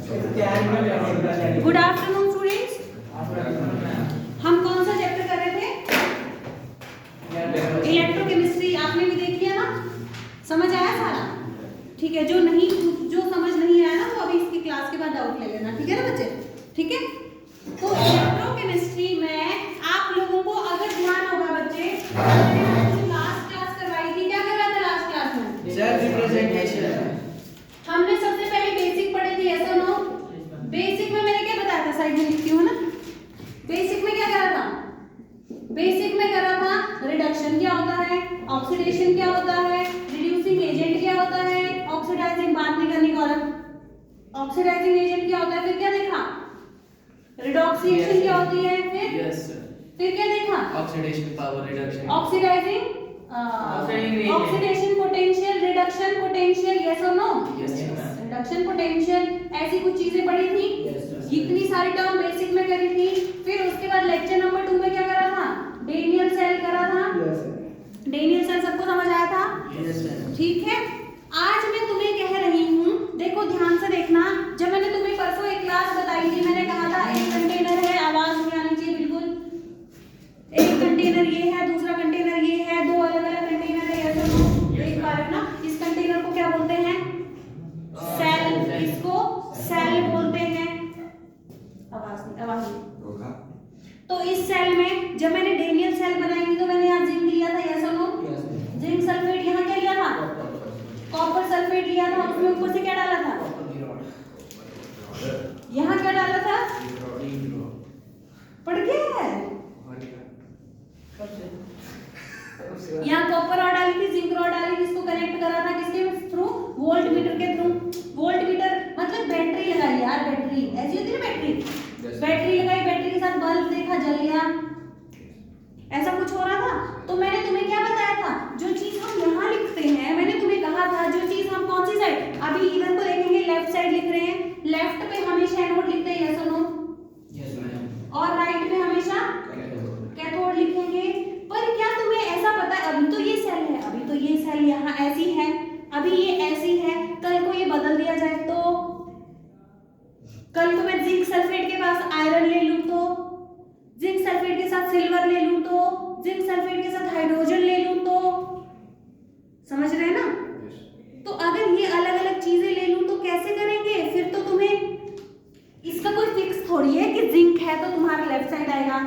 Good afternoon students. हम कौन सा चैप्टर कर रहे थे? इलेक्ट्रोकेमिस्ट्री। आपने भी देख लिया ना? समझ आया सारा? ठीक है। जो समझ नहीं आया ना वो अभी इसकी क्लास के बाद डाउट ले लेना, ठीक है ना बच्चे? ठीक है। तो इलेक्ट्रोकेमिस्ट्री में आप लोगों को अगर ध्यान होगा बच्चे, लास्ट क्लास करवाई थी, क्या करवाया था लास्ट क्लास में? Self representation. हमने सबसे पहले बेसिक पढ़ी थी, ऐसा नो? बेसिक में मैंने क्या बताया था? साइड में लिखती हूँ ना। बेसिक में क्या करा था? बेसिक में करा था रिडक्शन क्या होता है, ऑक्सीडेशन क्या होता है, रिड्यूसिंग एजेंट क्या होता है, ऑक्सीडाइजिंग, बात नहीं करनी गौरव। ऑक्सीडाइजिंग एजेंट क्या होता है, फिर क्या देखा? रिडॉक्सिएशन क्या होती है, फिर क्या देखा? Oxidation power reduction, oxidizing oxidation potential, reduction potential, yes और नो? रिडक्शन पोटेंशियल, ऐसी कुछ चीजें पढ़ी थी। इतनी सारी टर्म बेसिक में करी थी। फिर उसके बाद लेक्चर नंबर 2 में क्या करा था? डेनियल सेल करा था। डेनियल सेल सबको समझ आया था? ठीक है। आज मैं तुम्हें कह रही हूँ, देखो ध्यान से देखना। जब मैंने तुम्हें परसों एक क्लास बताई थी, मैंने कहा था एक कंटेनर है, आवाज नहीं आनी चाहिए बिल्कुल। एक कंटेनर ये है, दूसरा कंटेनर ये है, दो अलग अलग कंटेनर है, ऐसा देख पा रहे हो ना? इस कंटेनर को क्या बोलते हैं? सेल। इसको सेल बोलते हैं। आवाज नहीं। तो इस सेल में जब मैंने डेनियल सेल बनाई थी तो मैंने यहाँ जिंक लिया था, यस और नो? Zinc sulphate. यहाँ क्या लिया था? कॉपर सल्फेट लिया था। उसमें ऊपर से क्या डाला था? यहाँ क्या डाला था? पढ़ के है? यहाँ कॉपर रॉड डाली थी, जिंक रॉड डाली थी, इसको कनेक्ट करा था किसके थ्रू? वोल्ट मीटर के थ्रू। वोल्ट मीटर मतलब बैटरी लगाई यार, बैटरी ऐसी होती है ना बैटरी। बैटरी लगाई, बैटरी के साथ बल्ब देखा, जल गया, ऐसा कुछ हो रहा था। तो मैंने तुम्हें क्या बताया था? जो चीज हम यहाँ लिखते हैं, मैंने तुम्हें कहा था जो चीज हम कौन सी साइड, अभी इधर को देखेंगे लेफ्ट साइड लिख रहे हैं, लेफ्ट पे हमेशा एनोड लिखते हैं, यस और नो? और राइट में हमेशा कैथोड लिखेंगे। पर क्या तुम्हें ऐसा पता है, अभी तो ये सेल है, अभी तो ये सेल यहाँ ऐसी है, अभी ये ऐसी है, कल को ये बदल दिया जाए तो? कल को मैं जिंक सल्फेट के पास आयरन ले लूं तो? जिंक सल्फेट के साथ सिल्वर ले लूं तो? जिंक सल्फेट के साथ हाइड्रोजन ले लूं तो? समझ रहे हैं ना? तो अगर ये अलग अलग चीजें ले लूं तो कैसे करेंगे? फिर तो तुम्हें इसका कोई फिक्स थोड़ी है कि जिंक है तो तुम्हारा लेफ्ट साइड आएगा,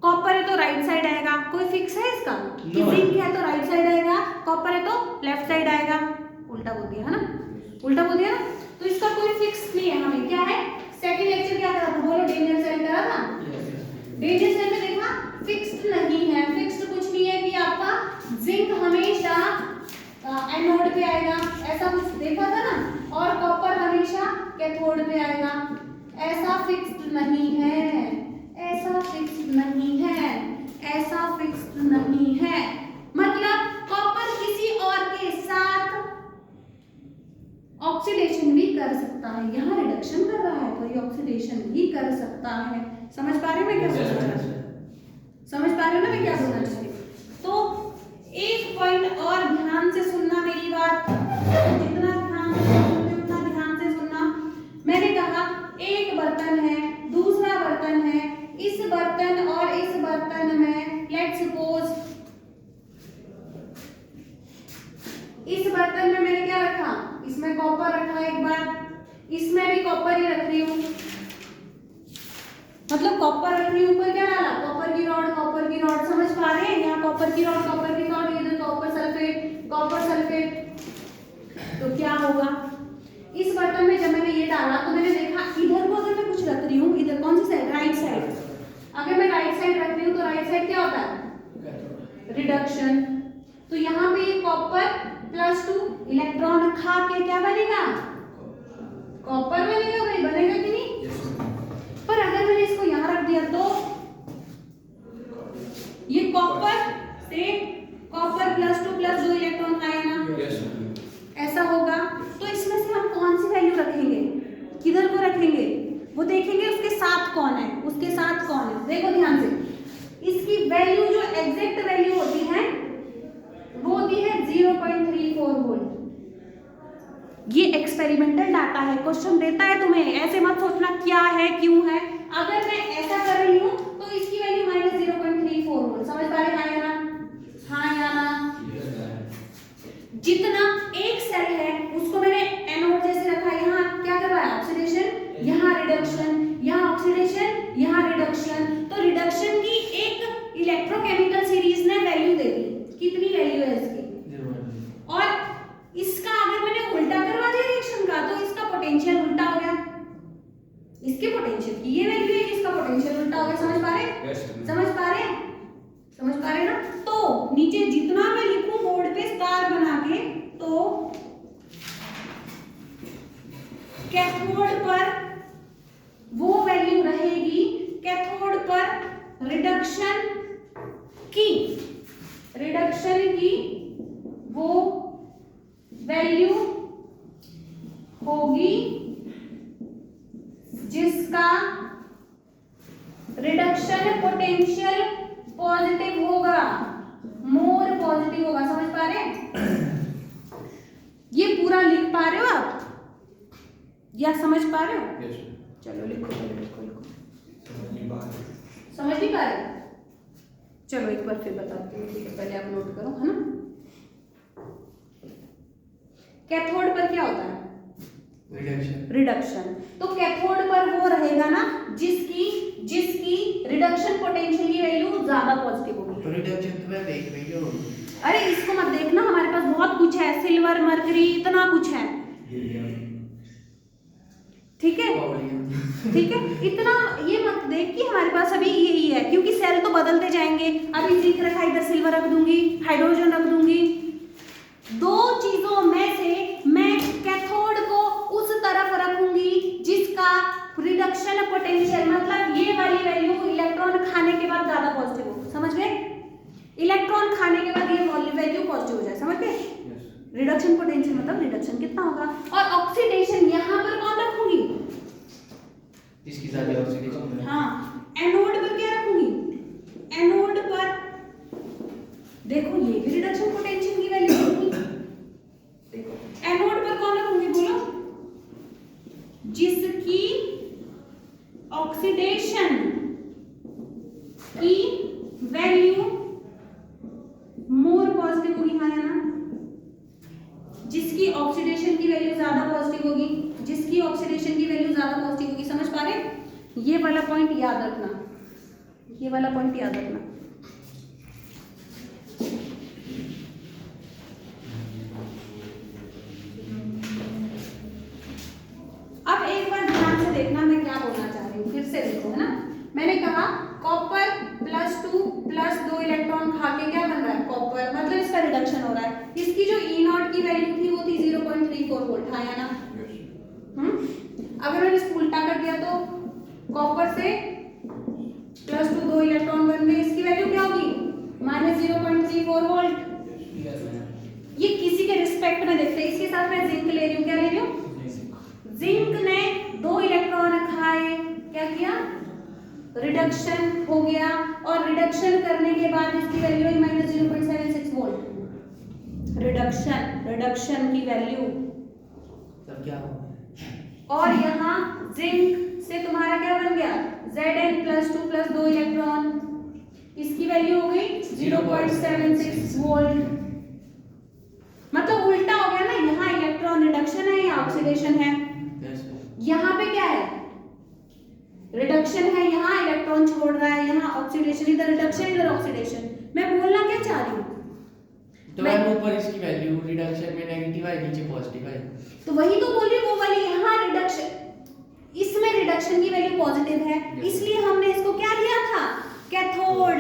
कॉपर है तो राइट साइड आएगा। कोई फिक्स है इसका कि जिंक है तो राइट साइड आएगा, कॉपर है तो लेफ्ट साइड आएगा? उल्टा बोल दिया है ना? उल्टा बोल दिया ना? तो इसका कोई फिक्स नहीं है। हमें क्या है? सेकंड लेक्चर क्या करा था? बोलो, डेनियल सेल करा था। डेनियल सेल में देखा फिक्स्ड नहीं है। फिक्स्ड कुछ नहीं है कि आपका जिंक हमेशा एनोड पे आएगा, ऐसा कुछ देखा था ना? और कॉपर हमेशा कैथोड पे आएगा, ऐसा फिक्स्ड नहीं है। ऐसा फिक्स्ड नहीं है, ऐसा फिक्स्ड नहीं है। मतलब कॉपर किसी और के साथ ऑक्सीडेशन भी कर सकता है। यहाँ रिडक्शन कर रहा है तो ये ऑक्सीडेशन भी कर सकता है। समझ पा रहे हो मैं क्या बोलना चाहती हूँ? समझ पा रहे हो ना मैं क्या बोलना चाहती हूँ? तो एक पॉइंट और ध्यान से सुनना मेरी बात, जितना ध्यान से सुनोगे उतना ध्यान से सुनना। मैंने कहा एक बर्तन है, दूसरा बर्तन है, इस बर्तन और इस बर्तन में लेट्स सपोज इस बर्तन में मैंने क्या रखा? इसमें कॉपर रखा एक बार, इसमें भी कॉपर ही रख रही हूँ, मतलब कॉपर रख रही हूँ, ऊपर क्या डाला? कॉपर की रॉड, कॉपर की रॉड। समझ पा रहे हैं? यहाँ कॉपर की रॉड, कॉपर की रॉड, इधर कॉपर सल्फेट, कॉपर सल्फेट। तो क्या होगा? इस बर्तन में जब मैंने ये डाला तो मैंने देखा इधर को अगर मैं कुछ रख रही हूँ, इधर कौन सी साइड? Right side. अगर मैं राइट साइड रख रही हूँ तो राइट साइड क्या होता है? रिडक्शन। तो यहाँ पे ये कॉपर +2 इलेक्ट्रॉन खा के क्या बनेगा? कॉपर बनेगा भाई, बनेगा कि नहीं? पर अगर मैंने इसको यहाँ रख दिया तो ये कॉपर से कॉपर +2 इलेक्ट्रॉन आया ना? ऐसा होगा। तो इसमें से हम कौन सी वैल्यू रखेंगे? किधर को रखेंगे? वो देखेंगे उसके साथ कौन है, उसके साथ कौन है। देखो ध्यान से, इसकी वैल्यू जो एग्जैक्ट वैल्यू होती है वो होती है 0.34 वोल्ट। ये एक्सपेरिमेंटल डाटा है, क्वेश्चन देता है तुम्हें, ऐसे मत सोचना क्या है क्यों है। अगर मैं ऐसा कर रही हूँ तो इसकी वैल्यू -0.34 वोल्ट, समझ पा रहे हैं या ना? हाँ या ना? जितना एक सेल है उसको मैंने एनोड जैसे रखा, यहाँ क्या कर रहा है? ऑक्सीडेशन, यहाँ रिडक्शन, यहाँ ऑक्सीडेशन, यहाँ रिडक्शन। तो रिडक्शन की एक इलेक्ट्रोकेमिकल सीरीज ने वैल्यू दे दी, कितनी वैल्यू है इसकी? और इसका अगर मैंने उल्टा करवा दिया रिएक्शन का तो इसका पोटेंशियल उल्टा हो गया, इसके पोटेंशियल की ये वैल्यू है, इसका पोटेंशियल उल्टा हो गया। समझ पा रहे? समझ पा रहे? समझ पा रहे ना? तो नीचे जितना मैं लिखूं बोर्ड पे स्टार बना के, तो कैथोड पर वो वैल्यू रहेगी, कैथोड पर रिडक्शन की वो वैल्यू होगी जिसका रिडक्शन पोटेंशियल पॉजिटिव होगा, मोर पॉजिटिव होगा। समझ पा रहे? ये पूरा लिख पा रहे हो आप या समझ पा रहे हो? चलो लिखो, समझ नहीं पा रहे? चलो एक बार फिर बताती हूँ, ठीक है? पहले आप नोट करो, है ना? कैथोड पर क्या होता है? रिडक्शन। तो कैथोड पर वो रहेगा ना जिसकी रिडक्शन पोटेंशियल की वैल्यू ज्यादा पॉजिटिव होगी। तो रिडक्शन तो मैं देख रही हूँ। अरे इसको मत देखना, हमारे पास बहुत कुछ है, सिल्वर, मरकरी, इतना कुछ है, ठीक है? ठीक है, इतना ये मत देख कि हमारे पास अभी यही है, क्योंकि सेल तो बदलते जाएंगे। अभी जिंक रखा, इधर सिल्वर रख दूंगी, हाइड्रोजन रख दूंगी। दो चीजों में से मैं कैथोड को उस तरफ रखूंगी जिसका रिडक्शन पोटेंशियल, मतलब ये वाली वैल्यू इलेक्ट्रॉन खाने के बाद ज्यादा पॉजिटिव हो। समझ गए? इलेक्ट्रॉन खाने के बाद ये वैल्यू पॉजिटिव हो जाए, समझ गए? रिडक्शन पोटेंशियल मतलब रिडक्शन कितना होगा। और ऑक्सीडेशन यहाँ पर कौन रखूंगी? इसकी ज्यादा ऑक्सीडेशन। हाँ, एनोड पर क्या रखूंगी? एनोड पर देखो ये भी रिडक्शन पोटेंशियल की वैल्यू होगी। देखो एनोड पर कौन रखूंगी? बोलो। जिसकी ऑक्सीडेशन की वैल्यू मोर पॉजिटिव होगी, हाँ या ना? जिसकी ऑक्सीडेशन की वैल्यू ज्यादा पॉजिटिव होगी, जिसकी ऑक्सीडेशन की वैल्यू ज्यादा पॉजिटिव होगी। समझ पा रहे? ये वाला पॉइंट याद रखना, ये वाला पॉइंट याद रखना। अब एक बार ध्यान से देखना मैं क्या बोलना चाह रही हूँ, फिर से देखो, है ना? मैंने कहा कॉपर +2 + 2 इलेक्ट्रॉन खा के क्या बन रहा है? कॉपर, मतलब इसका रिडक्शन हो रहा है। इसकी जो E0 की वैल्यू थी वो थी 0.34 वोल्ट, हाँ या ना? अगर मैंने इसको उल्टा कर दिया तो कॉपर से +2 2 इलेक्ट्रॉन बन गए, इसकी वैल्यू क्या होगी? -0.34 वोल्ट। ये किसी के रिस्पेक्ट में देखते हैं। इसके साथ मैं जिंक ले रही हूँ, क्या ले रही हूँ? जिंक ने 2 इलेक्ट्रॉन खाए, क्या किया? रिडक्शन हो गया, और रिडक्शन करने के बाद इसकी वैल्यू है -0.76 वोल्ट। रिडक्शन की वैल्यू तब क्या होगा? और यहाँ जिंक से तुम्हारा क्या बन गया? Zn +2 + 2 इलेक्ट्रॉन, इसकी वैल्यू हो गई 0.76 वोल्ट। मतलब उल्टा हो गया ना, यहाँ इलेक्ट्रॉन रिडक्शन है, यहाँ ऑक्सीडेशन है। यहाँ पे क्या है? रिडक्शन है, यहाँ इलेक्ट्रॉन छोड़ रहा है, यहाँ ऑक्सीडेशन, इधर रिडक्शन इधर ऑक्सीडेशन। मैं बोलना क्या चाह रही हूँ? तो मैम ऊपर इसकी वैल्यू रिडक्शन में नेगेटिव है, नीचे पॉजिटिव है। तो वही तो बोली, वो वाली यहाँ रिडक्शन, इसमें रिडक्शन की वैल्यू पॉजिटिव है, इसलिए हमने इसको क्या दिया था? कैथोड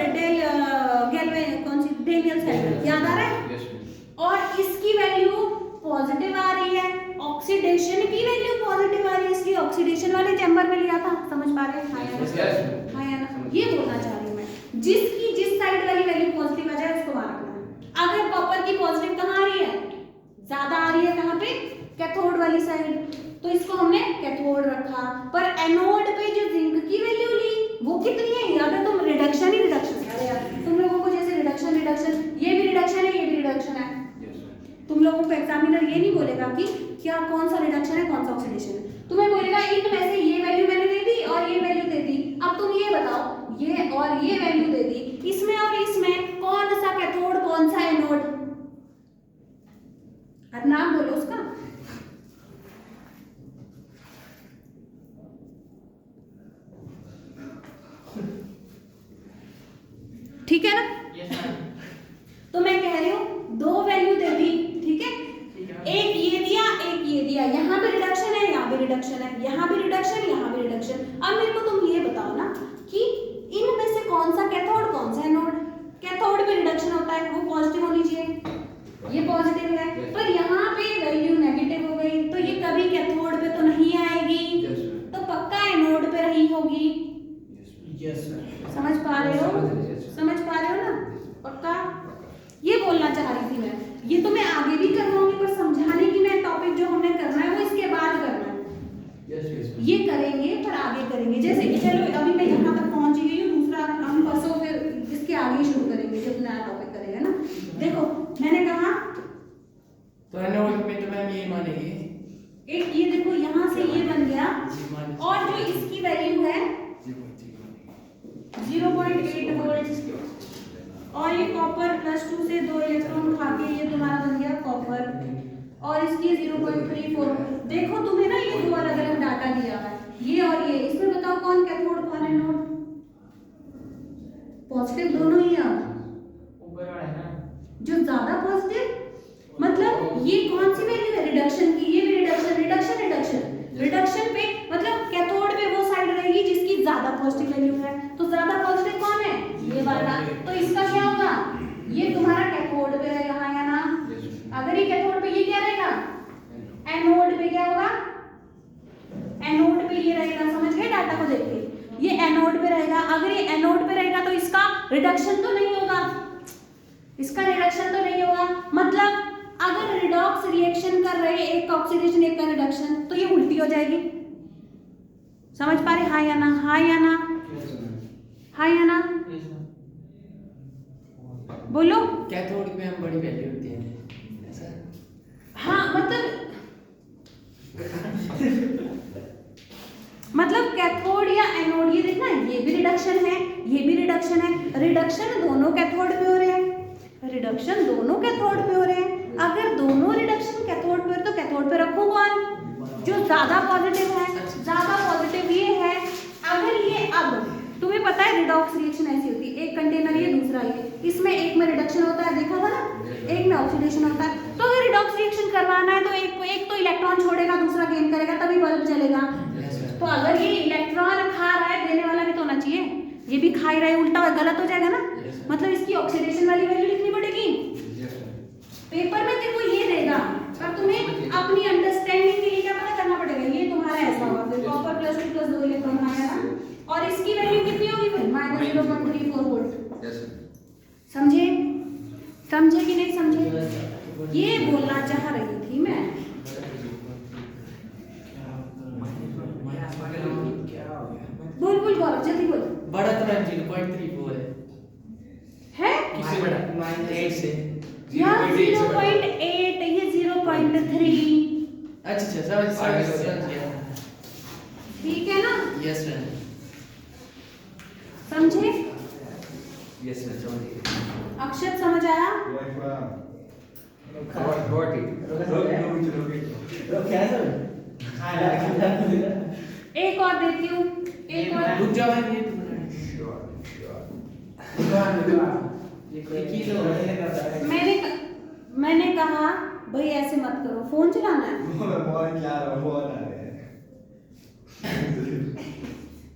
कौन सी डेनियल साइड, याद आ रहा है? और इसकी वैल्यू पॉजिटिव आ रही है, ऑक्सीडेशन की वैल्यू पॉजिटिव आ रही है, इसलिए ऑक्सीडेशन वाले चैम्बर में लिया था। समझ पा रहे हैं? हाँ या ना? ये बोलना चाह रही हूँ मैं, जिसकी जिस साइड वाली वैल्यू पॉजिटिव आ जाए उसको वहां रखना है। अगर कॉपर की पॉजिटिव कहाँ आ रही है? ज्यादा आ रही है, कहाँ पे? कैथोड वाली साइड, तो इसको हमने कैथोड रखा। पर एनोड पे जो जिंक की वैल्यू ली वो कितनी है? अगर तुम रिडक्शन ही रिडक्शन, अरे यार तुम लोगों को जैसे रिडक्शन ये भी रिडक्शन है, ये भी रिडक्शन है। तुम लोगों को एग्जामिनर ये नहीं बोलेगा कि क्या कौन सा रिडक्शन है कौन सा ऑक्सीडेशन है। तुम्हें बोलेगा इनमें से ये वैल्यू मैंने दे दी और ये वैल्यू दे दी, अब तुम ये बताओ ये और ये वैल्यू दे दी, इसमें और इसमें कौन सा कैथोड कौन सा एनोड, अब नाम बोलो उसका। ठीक है ना? Yes ma'am. तो मैं कह रही हूँ दो वैल्यू दे दी, ठीक है, एक ये दिया एक ये दिया, यहाँ भी रिडक्शन है यहाँ भी रिडक्शन है, यहाँ भी रिडक्शन यहाँ भी रिडक्शन। अब मेरे को तुम ये बताओ ना कि इनमें से कौन सा कैथोड कौन सा एनोड। कैथोड पे रिडक्शन होता है वो पॉजिटिव होनी चाहिए, ये पॉजिटिव है, पर यहाँ पे वैल्यू नेगेटिव हो गई तो ये कभी कैथोड पे तो नहीं आएगी, तो पक्का एनोड पे रही होगी। समझ पा रहे हो? समझ पा रहे हो ना? पक्का? ये बोलना चाह रही थी मैं, ये तो मैं आगे भी करवाऊंगी पर समझाने की मैं टॉपिक जो हमने करना है वो इसके बाद करना है। ये करेंगे पर आगे करेंगे, जैसे कि चलो अभी मैं यहाँ तक पहुंच गई हूँ, दूसरा हम परसों फिर इसके आगे शुरू करेंगे जब नया टॉपिक करेंगे ना। देखो मैंने कहा तो एनोड में तो मैम ये मानेंगे, एक ये देखो यहाँ से ये बन गया और जो इसकी वैल्यू है 0.8 वोल्ट और ये कॉपर +2 से 2 इलेक्ट्रॉन खा के ये तुम्हारा बन गया कॉपर और इसकी 0.34। देखो तुम्हें ना ये दो अलग अलग डाटा दिया है, ये और ये, इसमें बताओ कौन कैथोड कौन एनोड। पॉजिटिव दोनों ही है, ऊपर वाला है ना जो ज्यादा पॉजिटिव, मतलब ये कौन सी वैल्यू है रिडक्शन की, ये भी रिडक्शन रिडक्शन रिडक्शन रिडक्शन पे, मतलब कैथोड पे वो साइड रहेगी जिसकी ज्यादा पॉजिटिव वैल्यू है, तो ज्यादा पॉजिटिव कौन है ये वाला, तो इसका क्या होगा ये तुम्हारा कैथोड पे रहेगा, हाँ या ना? अगर ये कैथोड पे ये क्या रहेगा एनोड पे क्या होगा, एनोड पे ये रहेगा। समझ गए डाटा को देख के, ये एनोड पे रहेगा, अगर ये एनोड पे रहेगा तो इसका रिडक्शन तो नहीं होगा, इसका रिडक्शन तो नहीं होगा, मतलब अगर रिडॉक्स रिएक्शन कर रहे एक का ऑक्सीडेशन एक का रिडक्शन तो ये उल्टी हो जाएगी। समझ पा रहे? हाँ या ना? हाँ या ना? हाँ या ना? बोलो। कैथोड पे हम बड़ी वैल्यू होती है ऐसा? हाँ मतलब कैथोड या एनोड, ये देखना ये भी रिडक्शन है ये भी रिडक्शन है, रिडक्शन दोनों कैथोड पे हो रहे हैं, रिडक्शन दोनों कैथोड पे हो रहे हैं। अगर दोनों रिडक्शन कैथोड पे तो कैथोड पे रखूं कौन, जो ज्यादा पॉजिटिव है, ज्यादा पॉजिटिव ये है। अगर ये, अब तुम्हें पता है रिडॉक्स रिएक्शन ऐसी होती है, एक कंटेनर ये दूसरा ये, इसमें एक में रिडक्शन होता है देखा था ना, एक में ऑक्सीडेशन होता है, तो अगर रिडॉक्स रिएक्शन करवाना है तो एक तो इलेक्ट्रॉन छोड़ेगा दूसरा गेन करेगा तभी बल्ब जलेगा। तो अगर ये इलेक्ट्रॉन खा रहा है, देने वाला भी तो होना चाहिए, ये भी खा ही रहा है, उल्टा गलत हो जाएगा ना, मतलब इसकी ऑक्सीडेशन वाली वैल्यू लिखनी पड़ेगी। पेपर में देखो ये देगा पर तुम्हें अपनी अंडरस्टैंडिंग के लिए क्या पता करना पड़ेगा, ये तुम्हारा ऐसा होगा फिर कॉपर +2 + 2 इलेक्ट्रॉन आया ना, और इसकी वैल्यू कितनी होगी फिर -0.34 वोल्ट। समझे? समझे कि नहीं समझे? ये बोलना चाह रही थी मैं। बोल बोल गौरव जल्दी बोल। बड़ा तो मैम 0.34 है किससे बड़ा? -8 से यहाँ 0.8 ये 0.3। अच्छा समझ गया। ठीक है ना? Yes ma'am. समझे? यस मैम समझ गया। अक्षत समझ आया? एक और देती हूँ, एक और। रुक जाओ मैम, ये मैंने कहा भाई ऐसे मत करो, फोन चलाना है।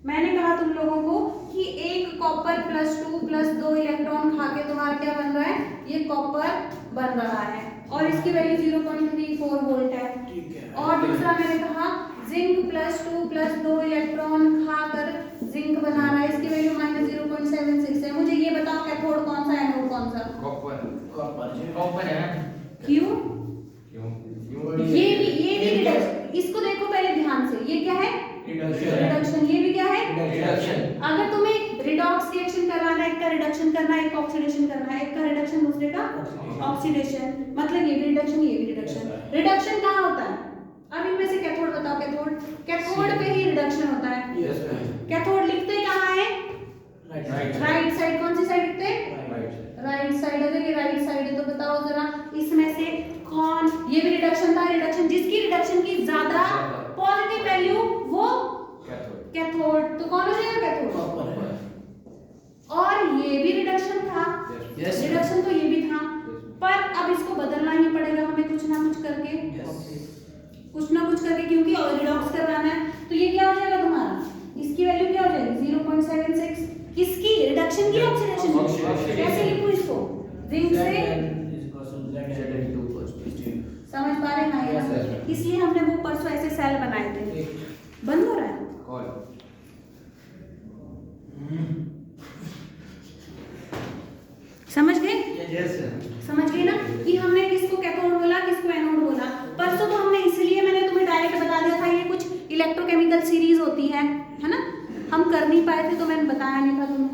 मैंने कहा तुम लोगों को कि एक कॉपर +2 + 2 इलेक्ट्रॉन खा के तुम्हारा क्या बन रहा है, ये कॉपर बन रहा है और इसकी वैल्यू 0.34 वोल्ट है। और दूसरा मैंने कहा जिंक +2 + 2 इलेक्ट्रॉन खाकर जिंक बना रहा है, इसकी वैल्यू -0.76 है। मुझे ये बताओ कैथोड कौन सा एनोड कौन सा? कॉपर है ना? क्यों? ये भी रिडक्शन, इसको देखो पहले ध्यान से, ये क्या है रिडक्शन, ये भी क्या है रिडक्शन। अगर तुम्हें रिडॉक्स रिएक्शन करवाना है, एक का रिडक्शन करना है एक का ऑक्सीडेशन करना है, एक का रिडक्शन दूसरे का ऑक्सीडेशन, मतलब ये भी रिडक्शन ये भी रिडक्शन। रिडक्शन कहाँ होता है? अब इनमें से कैथोड बताओ, कैथोड पे ही रिडक्शन होता है। Yes ma'am. कैथोड लिखते कहाँ है? Right side. कौन सी साइड लिखते हैं? Right side. अगर ये राइट साइड है तो बताओ जरा इसमें से कौन, ये भी रिडक्शन था, रिडक्शन जिसकी रिडक्शन की ज्यादा पॉजिटिव वैल्यू वो कैथोड। तो कौन हो जाएगा? कैथोड। और ये भी रिडक्शन था, Yes. रिडक्शन तो ये भी था, पर अब इसको बदलना ही पड़ेगा हमें कुछ ना कुछ करके, क्योंकि रिडॉक्स करवाना है। तो ये क्या हो जाएगा तुम्हारा? इसकी वैल्यू क्या हो जाएगी? 0.76। किसकी? रिडक्शन की ऑक्सीडेशन। Oxidation। कैसे लिखूं इसको? जिंक से समझ पा रहे हैं? Yes, yes. इसलिए हमने वो परसों ऐसे सेल बनाए थे। बंद हो रहा है? समझ गए? समझ गए ना कि हमने किसको कैथोड बोला, किसको एनोड बोला। परसों तो हमने इसलिए मैंने तुम्हें डायरेक्ट बता दिया था, ये कुछ इलेक्ट्रोकेमिकल सीरीज होती है ना। हम कर नहीं पाए थे तो मैंने बताया नहीं था तुम्हें।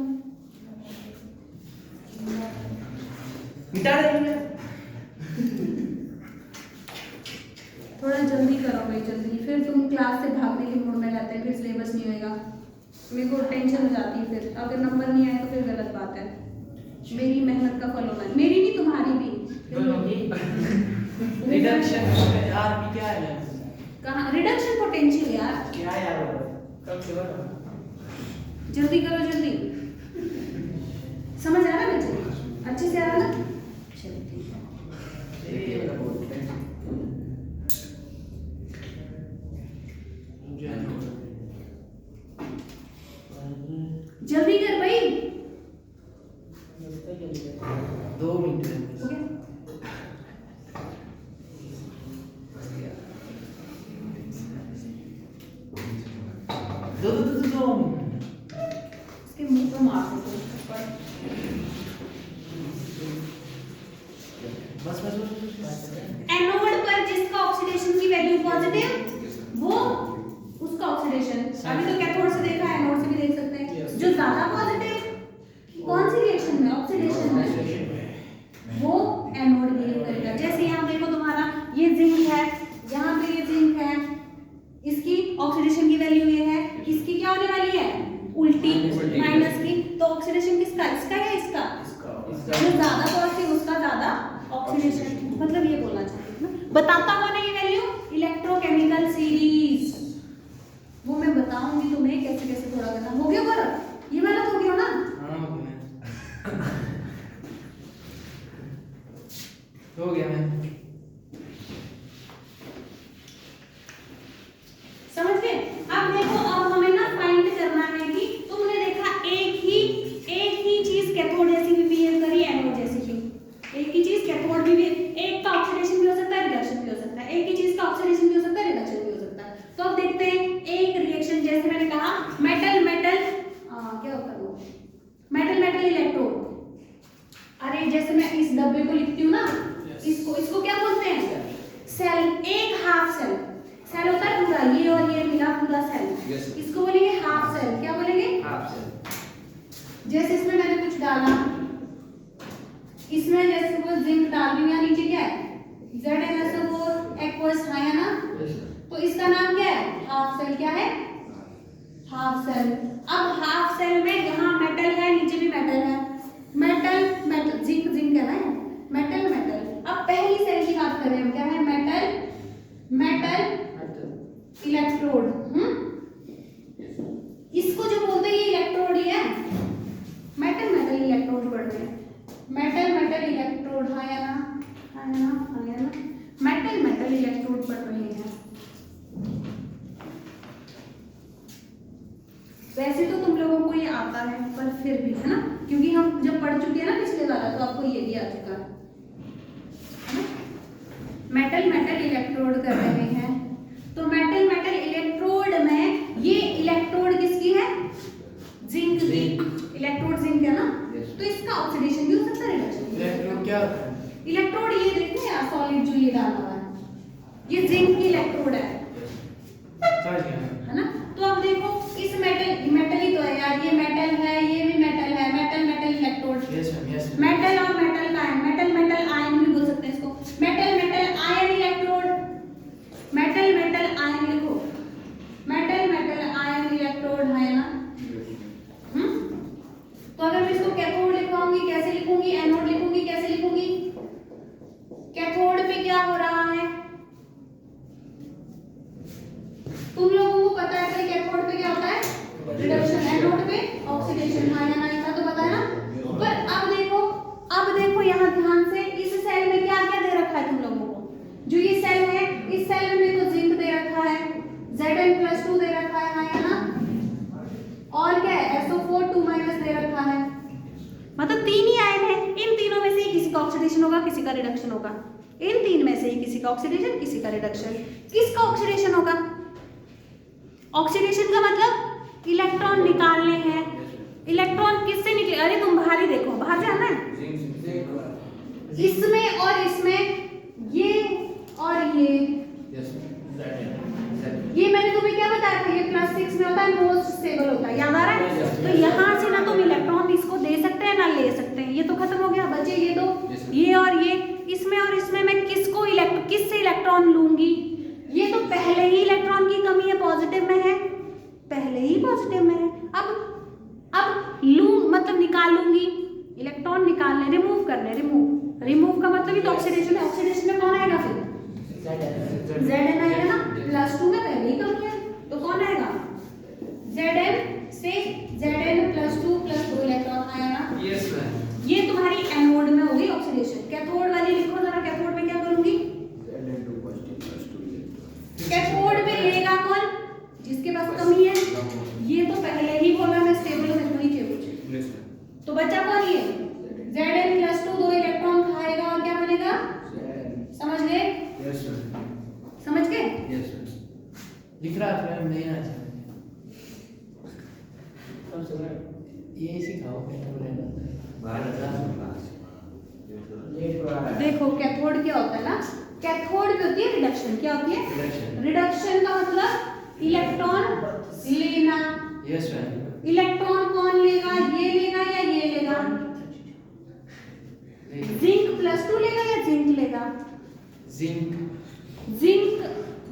थोड़ा जल्दी करो भाई, जल्दी, फिर तुम क्लास से भागने के मूड में रहते हैं, फिर सिलेबस नहीं होएगा। मेरे को टेंशन हो जाती है फिर, अगर नंबर नहीं आए तो फिर गलत बात है। मेरी मेहनत का फल होना है, मेरी नहीं तुम्हारी भी। रिडक्शन यार भी क्या है? कहाँ रिडक्शन पोटेंशियल यार? क्या यार कब से बता? जल्दी करो, जल्दी। समझ आ रहा है बच्चे? अच्छे से आ रहा है? चलो ठीक है। जल्दी कर भाई। 2 मिनट हो गया? दो इसके मुंह पे मार दो ऊपर। बस एनोड पर जिसका ऑक्सीडेशन की वैल्यू पॉजिटिव वो उसका ऑक्सीडेशन। अभी तो कैथोड से देखा, एनोड से भी देख सकते हैं। जो ज्यादा पॉजिटिव कौन सी रिएक्शन में? ऑक्सीडेशन में, वो एनोड बिहेव करेगा। जैसे यहाँ देखो तुम्हारा ये जिंक है, यहाँ पे ये जिंक है, इसकी ऑक्सीडेशन की वैल्यू ये है, इसकी क्या होने वाली है? उल्टी, माइनस की। तो ऑक्सीडेशन किसका? इसका या इसका? जो ज्यादा पॉजिटिव उसका ज्यादा ऑक्सीडेशन। मतलब ये बोलना चाहती हूँ ना। बताता कौन है ये वैल्यू? Electrochemical series. वो मैं बताऊंगी तुम्हें कैसे कैसे थोड़ा करना। हो गया पर ये वाला तो हो गया ना? हो गया मैं समझ गए? अब देखो, अब हमें ना फाइंड करना है कि तुमने देखा एक ही चीज कैथोड जैसी भी बिहेव करी, एनोड जैसी भी। एक ही चीज कैथोड भी एक का ऑक्सीडेशन भी हो सकता है, रिडक्शन भी हो सकता है। एक ही चीज का ऑक्सीडेशन भी हो सकता है, रिडक्शन भी हो सकता है। तो अब देखते हैं एक रिएक्शन, जैसे मैंने कहा मेटल क्या होता है वो? Metal electrode. अरे जैसे मैं इस डब्बे को लिखती हूँ ना, इसको क्या बोलते हैं? सेल। एक हाफ सेल होता है पूरा, ये और ये मिला पूरा सेल। इसको बोलेंगे हाफ सेल। क्या बोलेंगे? Half cell. जैसे इसमें मैंने कुछ डाला, इसमें जैसे वो जिंक डाल रही हूँ, यहाँ नीचे क्या है? ZnSO4 एक्वस, हाँ है ना? तो इसका नाम क्या है? Half cell. क्या है? Half cell. अब हाफ सेल में यहाँ मेटल है, नीचे भी मेटल है। मेटल जिंक है ना? मेटल। अब पहली सेल की बात करें हम, क्या है? Metal electrode. इसको जो बोलते हैं ये इलेक्ट्रोड ही है। मेटल इलेक्ट्रोड पढ़ रहे हैं। मेटल इलेक्ट्रोड, हाँ या ना? मेटल इलेक्ट्रोड पढ़ रहे हैं। वैसे तो तुम लोगों को ये आता है, पर फिर भी है ना, क्योंकि हम जब पढ़ चुके हैं ना पिछले वाला, तो आपको ये भी आ चुका है। मेटल इलेक्ट्रोड कर रहे हैं। तो मेटल इलेक्ट्रोड में ये इलेक्ट्रोड किसकी है? जिंक की। इलेक्ट्रोड जिंक है ना? तो इसका ऑक्सीडेशन भी हो सकता है, रिडक्शन। इलेक्ट्रोड क्या? इलेक्ट्रोड ये देखो यार, सॉलिड जो ये डाला हुआ है, ये जिंक की इलेक्ट्रोड है ना? तो अब देखो इस मेटल ही तो है यार, ये मेटल है, ये भी मेटल है। Metal electrode. मेटल और मेटल का मेटल आयन भी बोल सकते हैं इसको। Metal ion electrode. Metal reduction, anode पे ऑक्सीडेशन, हाँ या ना, इतना तो पता है ना। पर अब देखो यहाँ ध्यान से, इस सेल में क्या क्या दे रखा है तुम लोगों को? जो ये सेल है, इस सेल में मेरे को जिंक दे रखा है, Zn+2 दे रखा है, हाँ या ना, और क्या है, SO4 2- दे रखा है। मतलब 3 ही आयन है, इन तीनों में से ही किसी का ऑक्सीडेशन होगा, किसी का रिडक्शन होगा। इन 3 में से ही किसी का ऑक्सीडेशन, किसी का रिडक्शन। किसका ऑक्सीडेशन होगा? ऑक्सीडेशन का मतलब इलेक्ट्रॉन निकालने हैं। इलेक्ट्रॉन किससे निकले? अरे तुम बाहर ही देखो, बाहर जाना है। इसमें और इसमें, ये और ये मैंने तुम्हें क्या बताया था, ये +6 में होता है, मोस्ट स्टेबल होता है, याद आ रहा है? तो यहाँ से ना तुम इलेक्ट्रॉन इसको दे सकते हैं ना ले सकते हैं। ये तो खत्म हो गया, बचे ये दो, ये और ये। इसमें और इसमें मैं किससे इलेक्ट्रॉन लूंगी? ये तो पहले ही इलेक्ट्रॉन की कमी है, पॉजिटिव में है, पहले ही पॉजिटिव में है। अब लूं मतलब निकाल लूंगी, इलेक्ट्रॉन निकालने, रिमूव करने, रिमूव का मतलब ही तो ऑक्सीडेशन है। ऑक्सीडेशन में कौन आएगा फिर? Zn आएगा ना, +2 में पहले ही कमी है, तो कौन आएगा? Zn से Zn+2 +2 इलेक्ट्रॉन आया ना। Yes ma'am. ये तुम्हारी एनोड में होगी ऑक्सीडेशन। कैथोड वाली लिखो जरा, कैथोड में क्या करूंगी? कैथोड में लेगा कौन? जिसके पास कमी है। ये तो पहले ही बोला मैं स्टेबल में नहीं चाहिए, तो बचा कौन? ये Zn+2 2 इलेक्ट्रॉन खाएगा और क्या बनेगा? समझ गए? Yes ma'am. समझ गए? Yes ma'am. लिख रहा था मैम, नहीं आज ये सिखाओ देखो कैथोड क्या होता है ना, कैथोड में होती है रिडक्शन। क्या होती है? रिडक्शन का मतलब इलेक्ट्रॉन लेना। Yes ma'am. इलेक्ट्रॉन कौन लेगा? ये लेगा या ये लेगा? Zn+2 लेगा या जिंक लेगा? जिंक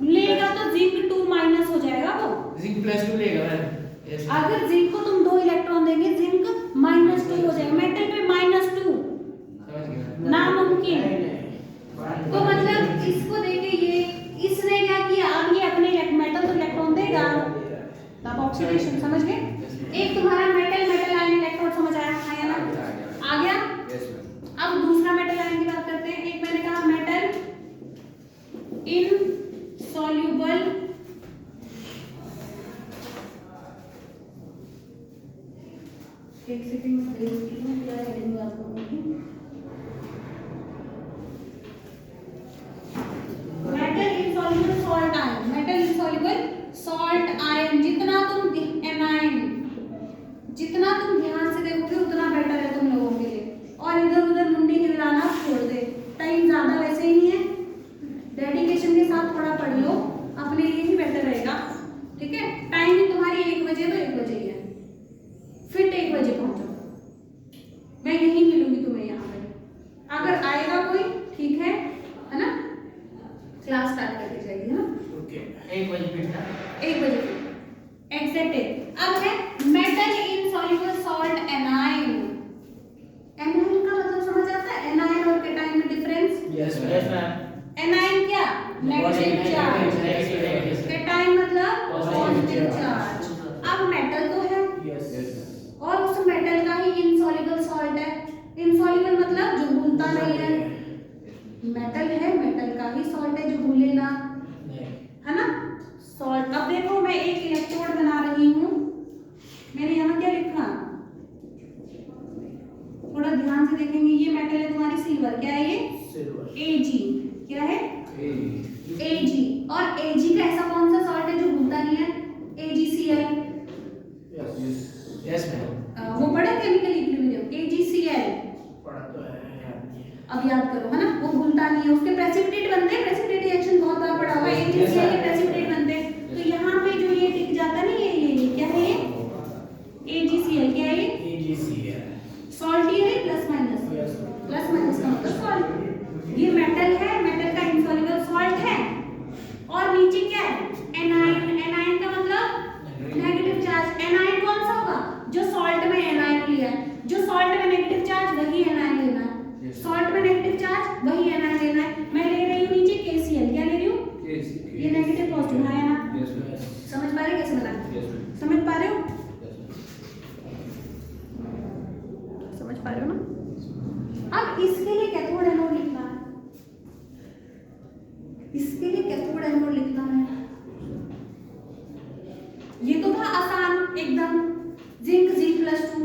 लेगा तो Zn2- हो जाएगा वो। Zn+2 लेगा मैम। यस। अगर जिंक को तुम 2 इलेक्ट्रॉन देंगे, जिंक -2 हो जाएगा। मेटल पे -2 समझ गए? नामुमकिन। तो मतलब इसको देके ये, इसने क्या किया? अब ये अपने मेटल तो इलेक्ट्रॉन देगा, तब ऑक्सीडेशन। समझ गए? एक तुम्हारा मेटल आयन इलेक्ट्रोड समझ आया, हाँ या ना? आ गया? Yes ma'am. अब दूसरा मेटल आयन की बात करते हैं। एक मैंने कहा मेटल इनसॉल्युबल एक सेकंड में देखती हूँ क्या हेडिंग बात करूँगी। Metal insoluble salt ion, metal insoluble salt ion. जितना तुम ध्यान से देखोगे उतना बेटर है तुम लोगों के लिए। और इधर उधर मुंडी हिलाना छोड़ दे, टाइम ज्यादा वैसे ही नहीं है, डेडिकेशन के साथ थोड़ा पढ़ लो, अपने लिए ही बेटर रहेगा। ठीक है? टाइमिंग तुम्हारी 1 बजे तो 1 बजे ही है, फिर 1 बजे पहुंचो। मैं यहीं मिलूंगी तुम्हें यहाँ पे। अगर आएगा कोई ठीक है ना? क्लास स्टार्ट कर दी जाएगी, है ना? ओके, 1 बजे फिर 1 बजे एग्जैक्ट। अब है metal insoluble salt A9. A9 का मतलब समझ आता है? एनाइन और कैटाइन में डिफरेंस? Yes ma'am. एनाइन क्या? Negative charge. कैटाइन मतलब पॉजिटिव चार्ज। अब मेटल तो है और उस मेटल का ही इनसॉल्युबल सॉल्ट है। इनसॉल्युबल मतलब जो घुलता नहीं है। मेटल है, मेटल का ही सॉल्ट है जो घुले ना, है ना? सॉल्ट। अब देखो मैं एक इलेक्ट्रोड बना रही हूँ, मैंने यहाँ क्या लिखा? थोड़ा ध्यान से देखेंगे। ये मेटल है तुम्हारी सिल्वर। क्या है ये? Ag। क्या है? Ag। और Ag का ऐसा कौन सा सॉल्ट है जो घुलता नहीं है? AgCl। Yes ma'am. वो पढ़ा केमिकल इक्विलिब्रियम, AgCl। पढ़ा तो है। अब याद करो, है ना? वो घुलता नहीं है, उसके प्रेसिपिटेट बनते हैं। प्रेसिपिटेट रिएक्शन बहुत बार पढ़ा हुआ है। AgCl के प्रेसिपिटेट बनते हैं। तो यहाँ पे जो ये टिक जाता है ना, ये क्या है? ये AgCl। क्या है ये? सॉल्ट ही है, प्लस माइनस। प्लस माइनस का मतलब सॉल्ट। ये मेटल है, मेटल का इनसॉल्युबल सॉल्ट है। और नीचे क्या है? एनाइन। एनाइन का मतलब नेगेटिव चार्ज। एनाइन कौन सा होगा? जो सॉल्ट में एनाइन लिया है। जो सॉल्ट में नेगेटिव चार्ज वही एनाइन लेना है। सॉल्ट में नेगेटिव चार्ज वही एनाइन लेना है। मैं ले रही हूँ नीचे KCl। क्या ले रही हूँ? ये नेगेटिव पॉजिटिव है ना? समझ पा रहे? कैसे बना? समझ पा रहे हो? ये तो था आसान एकदम, जिंक G+2।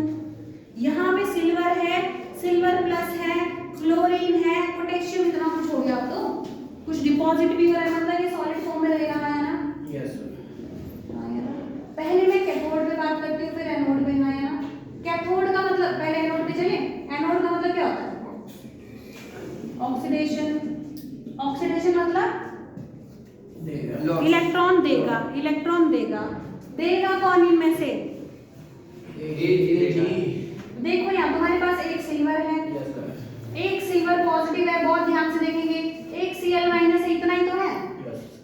यहाँ पे सिल्वर है, सिल्वर प्लस है, क्लोरीन है, पोटेशियम, इतना कुछ हो गया। अब तो कुछ डिपॉजिट भी हो रहा है, मतलब ये सॉलिड फॉर्म में रहेगा, है ना? यस हाँ या ना? पहले मैं कैथोड पे बात करती हूँ, फिर एनोड पे। हाँ या ना? कैथोड का मतलब, पहले एनोड पे चले। एनोड का मतलब क्या होता है? ऑक्सीडेशन। ऑक्सीडेशन मतलब देगा इलेक्ट्रॉन देगा, इलेक्ट्रॉन देगा। देगा कौन इनमें से? देखो यहाँ तुम्हारे पास एक सिल्वर है, एक सिल्वर पॉजिटिव है, बहुत ध्यान से देखेंगे। एक Cl माइनस है, इतना ही तो है।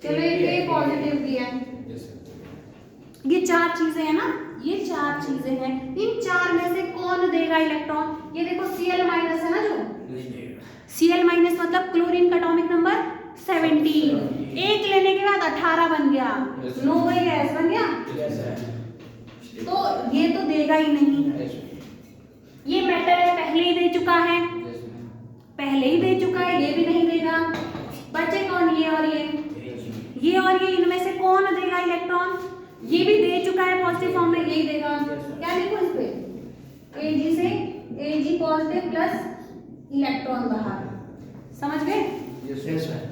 चलो एक A पॉजिटिव दिया है। ये चार चीजें हैं ना, ये चार चीजें हैं। इन चार में से कौन देगा इलेक्ट्रॉन? ये देखो Cl माइनस है ना, जो Cl माइनस मतलब क्लोरीन का एटॉमिक नंबर 17। एक लेने के बाद 18 बन गया, 9 गैस बन गया। तो ये तो देगा ही नहीं। ये मेटल है, पहले ही दे चुका है, पहले ही दे चुका है, ये भी नहीं देगा। बचे कौन? ये और ये और ये। इनमें से कौन देगा इलेक्ट्रॉन? ये भी दे चुका है पॉजिटिव फॉर्म में, यही देगा। क्या लिखो इस पे? Ag से Ag पॉजिटिव प्लस इलेक्ट्रॉन बाहर। समझ गए? Yes ma'am.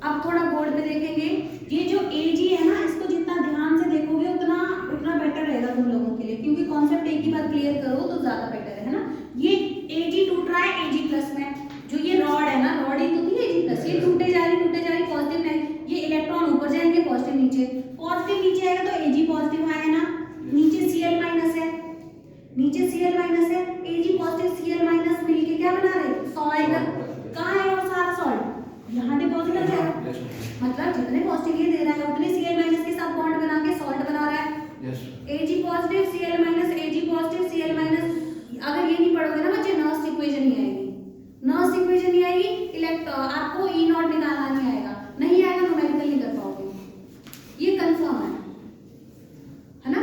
अब थोड़ा बोर्ड पे देखेंगे। ये जो Ag है ना, इसको जितना ध्यान से देखोगे उतना उतना बेटर रहेगा तुम लोगों के लिए, क्योंकि कॉन्सेप्ट एक ही बार क्लियर करो तो ज्यादा बेटर है ना। ये Ag टूट रहा है Ag प्लस में। जो ये रॉड है ना, रॉड ही तो थी Ag प्लस, ये टूटे जा रही पॉजिटिव नहीं। ये इलेक्ट्रॉन ऊपर जाएंगे, पॉजिटिव नीचे, पॉजिटिव नीचे आएगा तो Ag पॉजिटिव आएगा ना। नीचे Cl माइनस है, नीचे Cl माइनस है, Ag पॉजिटिव Cl माइनस मिलके क्या बना रहे? सॉल्ट। कहाँ है वो सारा सॉल्ट? यहाँ डिपॉजिट हो जाएगा। मतलब जितने पॉजिटिव ये दे रहा है उतने Cl माइनस के साथ बॉन्ड बना के सॉल्ट बना रहा है। Ag positive Cl minus, Ag positive Cl minus. अगर ये नहीं पढ़ोगे ना बच्चे, नर्स इक्वेशन नहीं आएगी, नर्स इक्वेशन नहीं आएगी, आपको E नॉट निकालना नहीं आएगा, नहीं आएगा न्यूमेरिकल नहीं कर पाओगे, ये कंफर्म है ना?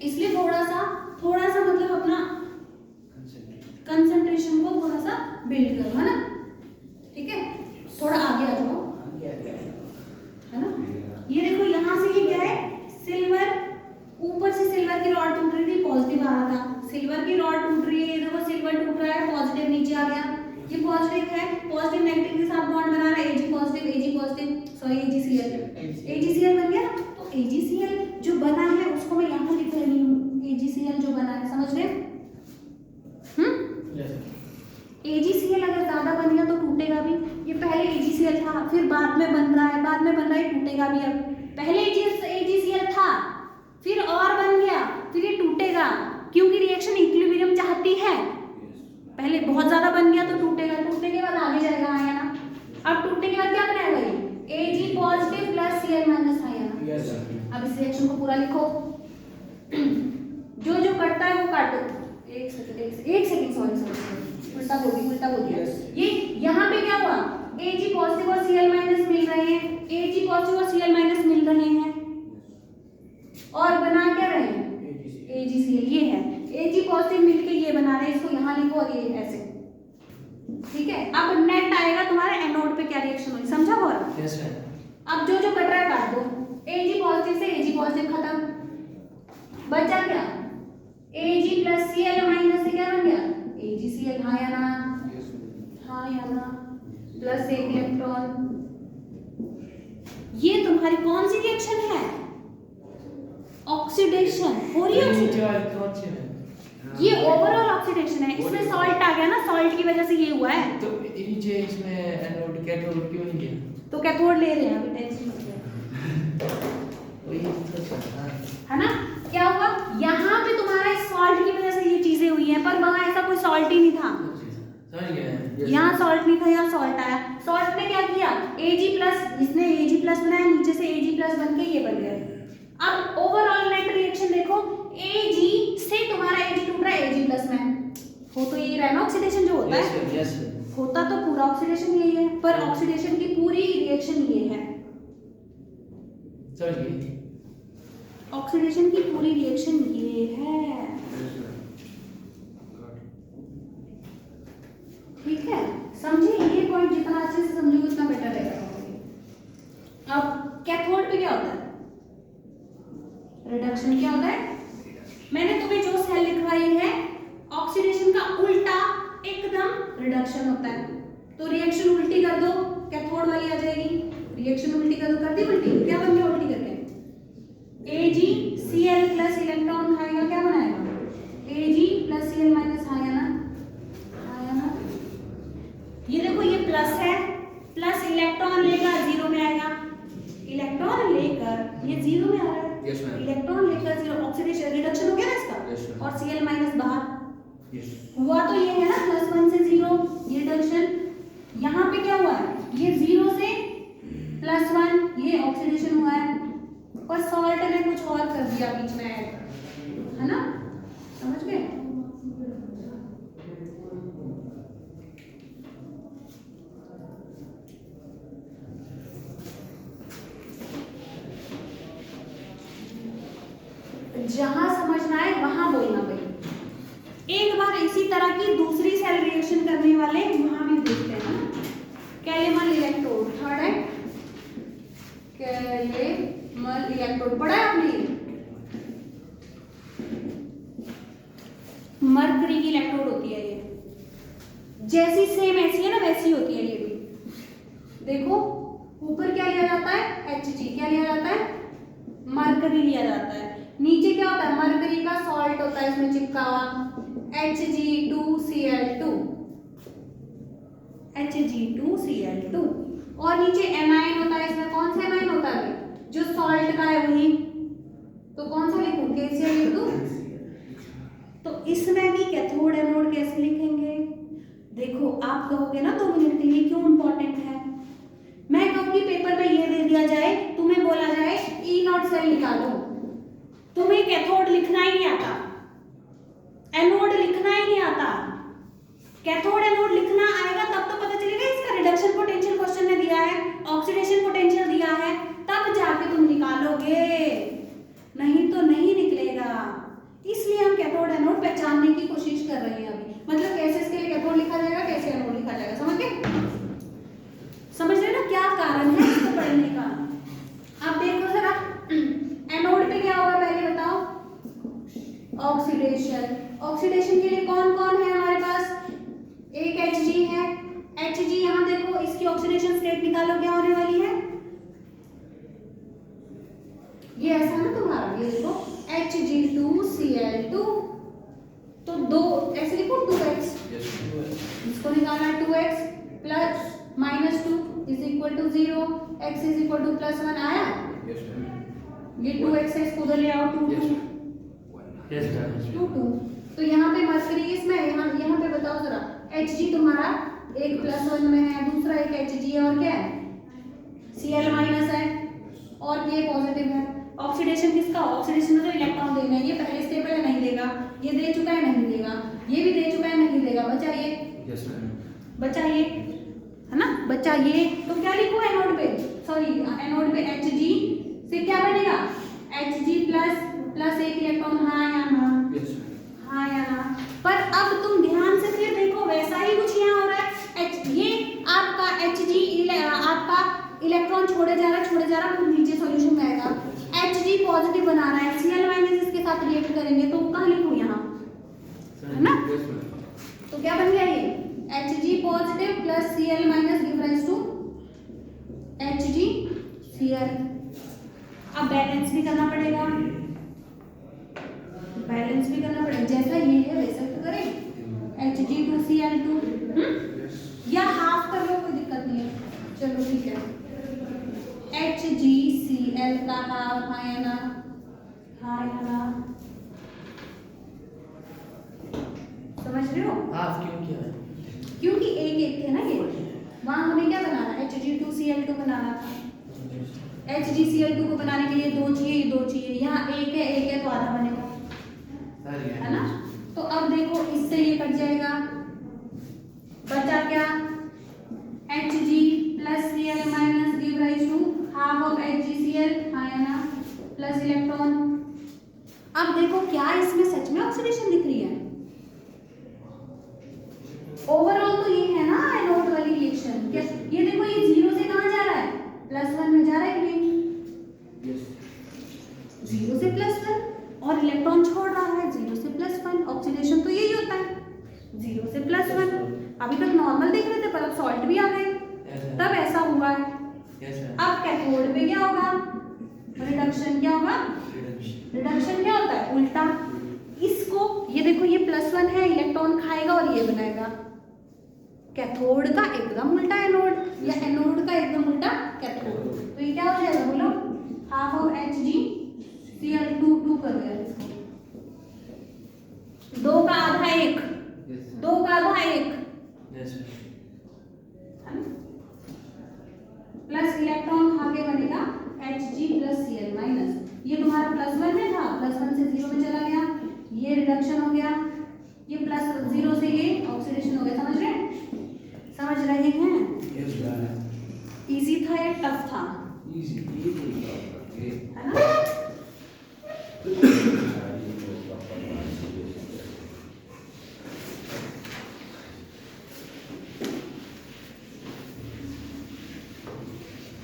इसलिए थोड़ा सा मतलब अपना कंसंट्रेशन को थोड़ा सा बिल्ड करो, है ना? ठीक है, थोड़ा आगे आ जाओ, है ना? ये देखो यहाँ से ये क्या है? सिल्वर, ऊपर से सिल्वर की रॉड टूट रही थी, पॉजिटिव आ रहा था। सिल्वर की रॉड टूट रही है, ये देखो सिल्वर टूट रहा है, पॉजिटिव नीचे आ गया। ये पॉजिटिव है, पॉजिटिव नेगेटिव के साथ बॉन्ड बना रहा है, Ag पॉजिटिव, सॉरी AgCl बन गया। तो AgCl जो बना है उसको मैं यहाँ लिख रही हूँ, AgCl जो बना है, समझ रहे? AgCl अगर ज्यादा बन गया तो टूटेगा भी। ये पहले AgCl था, फिर बाद में बन रहा है, टूटेगा भी। अब पहले AgCl था, फिर और बन गया, फिर ये टूटेगा, क्योंकि रिएक्शन इक्विलिब्रियम चाहती है। पहले बहुत ज्यादा बन गया तो टूटेगा, टूटने के बाद आगे जाएगा, आया ना? अब टूटने के बाद क्या बनाएगा? ये Ag positive plus Cl minus, आया ना? अब इस रिएक्शन को पूरा लिखो। जो जो कटता है वो काटो। एक सेकंड, सॉरी, उल्टा बोल दिया। ये यहाँ पे क्या हुआ? Ag पॉजिटिव और Cl माइनस मिल रहे हैं, Ag पॉजिटिव और Cl माइनस मिल रहे हैं, और बना क्या रहे हैं? AgCl। ये है Ag पॉजिटिव मिलके ये बना रहे हैं, इसको यहाँ लिखो और ये ऐसे, ठीक है? अब नेट आएगा तुम्हारे एनोड पे क्या रिएक्शन होगी, समझा गौरव? Yes ma'am. अब जो जो कट रहा है काट दो। Ag पॉजिटिव से Ag पॉजिटिव खत्म, बचा क्या? Ag प्लस Cl माइनस से क्या बन गया? AgCl। हाँ या ना? हाँ या ना? प्लस एक इलेक्ट्रॉन। ये तुम्हारी कौन सी रिएक्शन है? ऑक्सीडेशन हो रही है। ये ओवरऑल ऑक्सीडेशन है, इसमें सॉल्ट आ गया ना, सॉल्ट की वजह से ये हुआ है। तो नीचे इसमें एनोड कैथोड क्यों नहीं है? तो कैथोड ले रहे हैं, अभी टेंशन मत लो, वही तो है ना? क्या हुआ? यहाँ पे तुम्हारा सॉल्ट की वजह से ये चीजें हुई हैं, पर वहां ऐसा कोई सॉल्ट ही नहीं था। समझ गए? यहाँ सॉल्ट नहीं था, यहाँ सॉल्ट आया। सॉल्ट ने क्या किया? Ag प्लस, इसने Ag प्लस बनाया, नीचे से Ag प्लस बन के ये बन गया। अब ओवरऑल नेट रिएक्शन देखो, Ag से तुम्हारा Ag टूट रहा है Ag प्लस में, हो तो यही रहा है ना ऑक्सीडेशन जो होता है। यस होता तो पूरा ऑक्सीडेशन यही है, पर ऑक्सीडेशन की पूरी रिएक्शन ये है। समझ गए? ऑक्सीडेशन की पूरी रिएक्शन ये है, ठीक है। समझे, ये पॉइंट जितना अच्छे से समझोगे उतना बेटर रहेगा। अब कैथोड पे क्या होता है, रिडक्शन। क्या होता है, मैंने तुम्हें जो सेल लिखवाई है ऑक्सीडेशन का उल्टा एकदम रिडक्शन होता है। तो रिएक्शन उल्टी कर दो, कैथोड वाली आ जाएगी। रिएक्शन उल्टी कर दो, कर दी उल्टी, क्या बन गया उल्टी करके, AgCl प्लस इलेक्ट्रॉन खाएगा, क्या बनाएगा, Ag प्लस Cl माइनस आया ना। ये देखो ये प्लस है, प्लस इलेक्ट्रॉन लेकर जीरो में आएगा, इलेक्ट्रॉन लेकर ये जीरो में आ रहा है। Yes, ma'am. इलेक्ट्रॉन लेकर जीरो, ऑक्सीडेशन रिडक्शन हो गया ना इसका। Yes, ma'am. और Cl माइनस बाहर Yes. हुआ, तो ये है ना +1 से 0, ये रिडक्शन। यहाँ पे क्या हुआ है, ये 0 से +1, ये ऑक्सीडेशन हुआ है। और सॉल्ट ने कुछ और कर दिया बीच में ऐड, है ना, समझ गए। जहां समझना है वहां बोलना भाई। एक बार इसी तरह की दूसरी सेल रिएक्शन करने वाले वहां भी देखते हैं ना। कैलेमल इलेक्ट्रोड थर्ड है, कैलेमल इलेक्ट्रोड पढ़ा है आपने, मरकरी की इलेक्ट्रोड होती है ये, जैसी सेम ऐसी है ना वैसी होती है ये भी। देखो ऊपर क्या लिया जाता है, Hg, क्या लिया जाता है, मरकरी लिया जाता है। नीचे क्या होता है, मरकरी का सॉल्ट होता है इसमें चिपका हुआ, Hg2Cl2, Hg2Cl2। और नीचे एमाइन होता है, इसमें कौन सा एमाइन होता है, जो सॉल्ट का है वही। तो कौन सा लिखूं, KCl लिख दूं। तो इसमें भी कैथोड एनोड कैसे लिखेंगे, देखो आप कहोगे ना 2 मिनट के लिए क्यों इंपॉर्टेंट है। मैं कहूंगी पेपर पे ये दे दिया जाए, तुम्हें बोला जाए E0 सेल निकालो, तुम्हें कैथोड लिखना ही नहीं आता, एनोड लिखना ही नहीं आता। कैथोड एनोड लिखना आएगा तब तो पता चलेगा इसका रिडक्शन पोटेंशियल क्वेश्चन ने दिया है, ऑक्सीडेशन पोटेंशियल दिया है, तब जाके तुम निकालोगे, नहीं तो नहीं निकलेगा। इसलिए हम कैथोड एनोड पहचानने की कोशिश कर रहे हैं अभी, मतलब कैसे इसके लिए कैथोड लिखा जाएगा, कैसे एनोड लिखा जाएगा, समझ गए। समझ रहे ना क्या कारण है इसको पढ़ने का। अब देखो जरा एनोड पे क्या होगा पहले बताओ, ऑक्सीडेशन। ऑक्सीडेशन के लिए कौन कौन है हमारे पास, एक Hg है, Hg यहाँ देखो इसकी ऑक्सीडेशन स्टेट निकालो क्या होने वाली है, ये ऐसा ना तुम्हारा, ये देखो Hg2Cl2, तो दो ऐसे लिखो 2x, इसको निकालना 2x plus -2 is equal to 0, x is equal to +1 आया। ये 2x है, इसको उधर ले आओ 2 2 2। तो यहाँ पे मरकरी इसमें, यहाँ पे बताओ जरा, Hg तुम्हारा एक +1 में है, दूसरा एक Hg है, और क्या है Cl माइनस है, और K पॉजिटिव है। ऑक्सीडेशन किसका, ऑक्सीडेशन में तो इलेक्ट्रॉन देना है, ये पहले स्टेबल है नहीं देगा, ये दे चुका है नहीं देगा, ये भी दे चुका है नहीं देगा, बचा ये, बचा ये, है ना, बचा ये। तो क्या लिखो एनोड पे, सॉरी एनोड पे Hg से क्या बनेगा, Hg प्लस एक इलेक्ट्रॉन, हाँ या ना, हाँ या ना। पर अब तुम ध्यान से फिर देखो वैसा ही कुछ यहाँ हो रहा है, ये आपका Hg आपका इलेक्ट्रॉन छोड़े जा रहा है, नीचे सॉल्यूशन में आएगा, Hg पॉजिटिव बना रहा है, Cl माइनस इसके साथ रिएक्ट करेंगे, तो कहाँ लिखूं यहाँ, है ना। तो क्या बन गया ये, Hg positive plus Cl minus give rise to HgCl। अब बैलेंस भी करना पड़ेगा, जैसा ये है वैसा तो करें, Hg2Cl2 या हाफ कर लो, कोई दिक्कत नहीं है, चलो ठीक है, HgCl का हाफ, हाँ या ना, हाँ या ना, समझ रहे हो। हाफ क्यों किया है? क्योंकि एक थे ना ये, वहां हमें क्या बनाना, Hg2Cl2 बनाना था, HgCl2 को बनाने के लिए 2 चाहिए, यहाँ एक है तो आधा बनेगा, है ना। तो अब देखो इससे ये कट जाएगा, बचा क्या, Hg plus Cl minus give rise to half of HgCl, हाँ या ना, प्लस इलेक्ट्रॉन अब देखो क्या इसमें सच में ऑक्सीडेशन दिख रही है? ओवरऑल तो ये है ना एनोड वाली रिएक्शन। क्या ये देखो ये 0 से कहाँ जा रहा है? +1 में जा रहा है कि नहीं? 0 से +1 और इलेक्ट्रॉन छोड़ रहा है 0 से +1। ऑक्सीडेशन तो यही होता है 0 से +1। अभी तक नॉर्मल देख रहे थे पर अब सॉल्ट भी आ गए, तब ऐसा हुआ है। अब कैथोड पे क्या होगा? रिडक्शन। क्या होगा? रिडक्शन क्या होता है? उल्टा। इसको ये देखो ये +1 है, इलेक्ट्रॉन खाएगा और ये बनाएगा कैथोड का एकदम उल्टा एनोड, या एनोड का एकदम उल्टा कैथोड। तो ये क्या हो जाएगा बोलो? हाफ ऑफ HgCl2 2 कर दिया इसको। 2 का आधा 1, 2 का आधा 1 प्लस इलेक्ट्रॉन खा के बनेगा Hg + Cl-। ये तुम्हारा +1 में था, +1 से 0 में चला गया, ये रिडक्शन हो गया, ये +0 से ये ऑक्सीडेशन हो गया। समझ रहे हैं? समझ रहे हैं? इजी था या टफ था? है ना?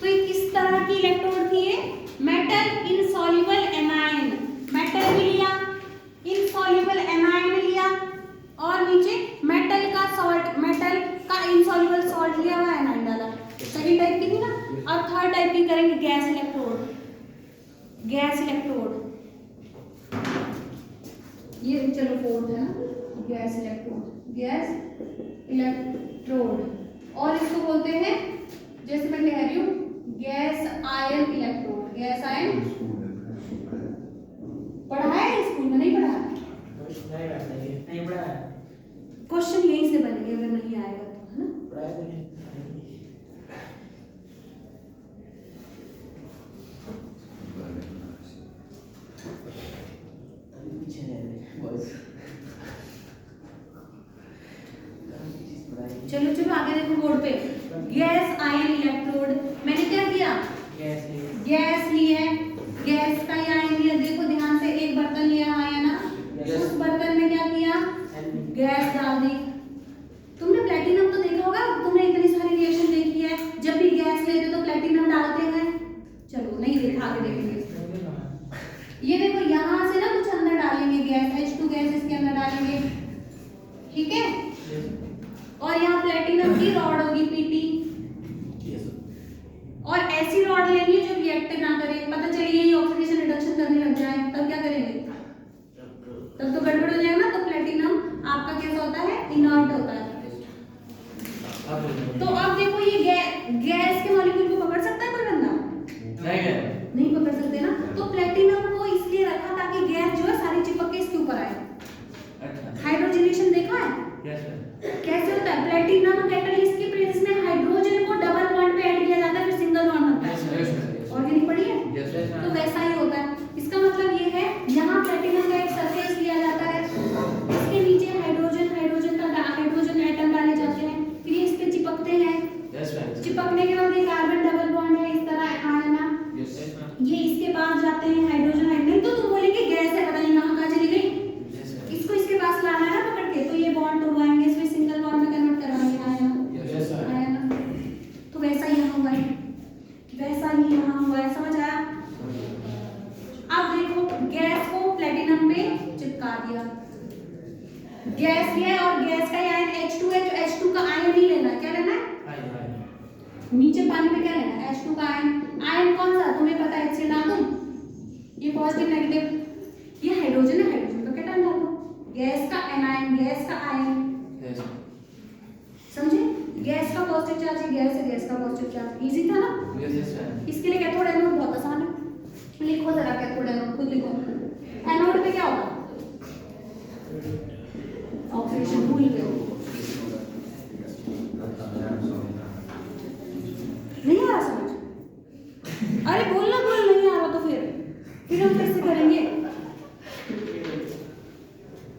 तो ये किस तरह की इलेक्ट्रोड थी? ये मेटल इनसॉल्युबल एनायन, मेटल भी लिया, इनसॉल्युबल एनायन लिया और नीचे मेटल का सॉल्ट, मेटल का इनसॉल्युबल सॉल्ट लिया हुआ एनायन डाला। सेकंड टाइप की थी ना। अब थर्ड टाइप की करेंगे गैस इलेक्ट्रोड। गैस इलेक्ट्रोड ये चलो फोर्थ है ना, गैस इलेक्ट्रोड। गैस इलेक्ट्रोड और इसको बोलते हैं, जैसे मैं कह रही हूँ, gas ion electrode. Gas ion पढ़ा है स्कूल में? नहीं पढ़ा? नहीं पढ़ा। क्वेश्चन यहीं से बनेंगे अगर नहीं आएगा तो, है ना? चलो चलो आगे देखो बोर्ड पे। गैस आयन इलेक्ट्रोड मैंने क्या किया? गैस ली है, गैस का ही आयन लिया। देखो ध्यान से, एक बर्तन लिया है ना, उस बर्तन में क्या किया? गैस डाल दी। तुमने प्लेटिनम तो देखा होगा, तुमने इतनी सारी रिएक्शन देखी है, जब भी गैस लेते तो प्लेटिनम डालते हैं। चलो नहीं देखा, आगे देखेंगे। ये देखो यहाँ से ना कुछ अंदर डालेंगे गैस, H2 गैस इसके अंदर डालेंगे, ठीक है? और यहाँ प्लेटिनम की रॉड होगी PT, और ऐसी रॉड लेनी है जो रिएक्ट ना करे। पता चले यही ऑक्सीडेशन रिडक्शन करने लग जाए, तब क्या करेंगे? तब तो गड़बड़ हो जाएगा ना। तो प्लेटिनम आपका कैसा होता है? इनर्ट होता है। तो अब देखो ये गैस के मॉलिक्यूल को पकड़ सकता है कोई बंदा? नहीं पकड़ सकते ना। तो प्लेटिनम को इसलिए रखा ताकि गैस जो है सारी चिपक के इसके ऊपर आए। हाइड्रोजनेशन देखा है? कैसे होता है? प्लेटिनम कैटलिस्ट की प्रेजेंस में हाइड्रोजन को डबल बॉन्ड पे ऐड किया जाता है, फिर सिंगल बॉन्ड बनता है। ऑर्गेनिक पढ़ी है? तो वैसा ही होता है। इसका मतलब ये है, यहाँ प्लेटिनम का एक सरफेस लिया जाता है, इसके नीचे हाइड्रोजन एटम डाले जाते हैं, फिर ये इस पे चिपकते हैं। चिपकने के बाद ये कार्बन डबल बॉन्ड है, इस तरह आना, ये इसके पास जाते हैं हाइड्रोजन। नहीं तो तुम बोलेंगे गैस है, पता नहीं कहाँ चली गई। इसको इसके पास लाना है ना पकड़ के, तो ये बॉन्ड तोड़वाएंगे, इसमें सिंगल बॉन्ड में कन्वर्ट करवाएंगे। आया ना? तो वैसा ही यहाँ हुआ है, वैसा ही यहाँ हुआ है। समझ आया? अब देखो गैस को प्लेटिनम पे चिपका दिया, गैस लिया, और गैस का आयन H2 है, जो H2 का आयन ही लेना है। क्या लेना है? नीचे पानी में क्या लेना है? H2 का आयन। आयन कौन सा? तुम्हें पता है, इससे डाल दूं। ये पॉजिटिव नेगेटिव, ये हाइड्रोजन है, हाइड्रोजन का कैटन डाल दो। गैस का एनायन, गैस का आयन, समझे? गैस का पॉजिटिव चार्ज है, गैस है, गैस का पॉजिटिव चार्ज। इजी था ना? इसके लिए कैथोड एनोड बहुत आसान है। लिखो जरा कैथोड एनोड, खुद लिखो। एनोड पे क्या होगा? ऑक्सीडेशन। भूल गए? नहीं आ रहा समझ? अरे बोलना, बोल नहीं आ रहा तो फिर हम कैसे करेंगे?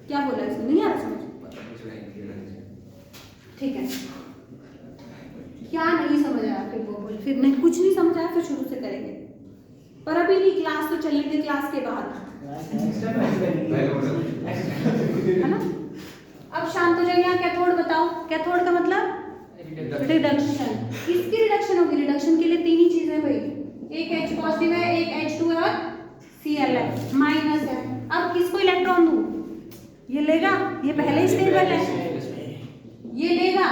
क्या बोला इसने? नहीं आ रहा समझ? ठीक है, क्या नहीं समझ आया? फिर वो बोल, फिर नहीं कुछ नहीं समझ आया, फिर शुरू से करेंगे। पर अभी नहीं, क्लास तो चलेंगे, क्लास के बाद है ना? अब शांत हो जाइए। यहाँ कैथोड बताओ, कैथोड का मतलब रिडक्शन। किसकी रिडक्शन होगी? रिडक्शन के लिए तीन ही चीजें भाई, एक H पॉजिटिव है, एक H2 है और Cl है, माइनस है। अब किसको इलेक्ट्रॉन दूं? ये लेगा, ये पहले ही स्टेबल है, ये लेगा,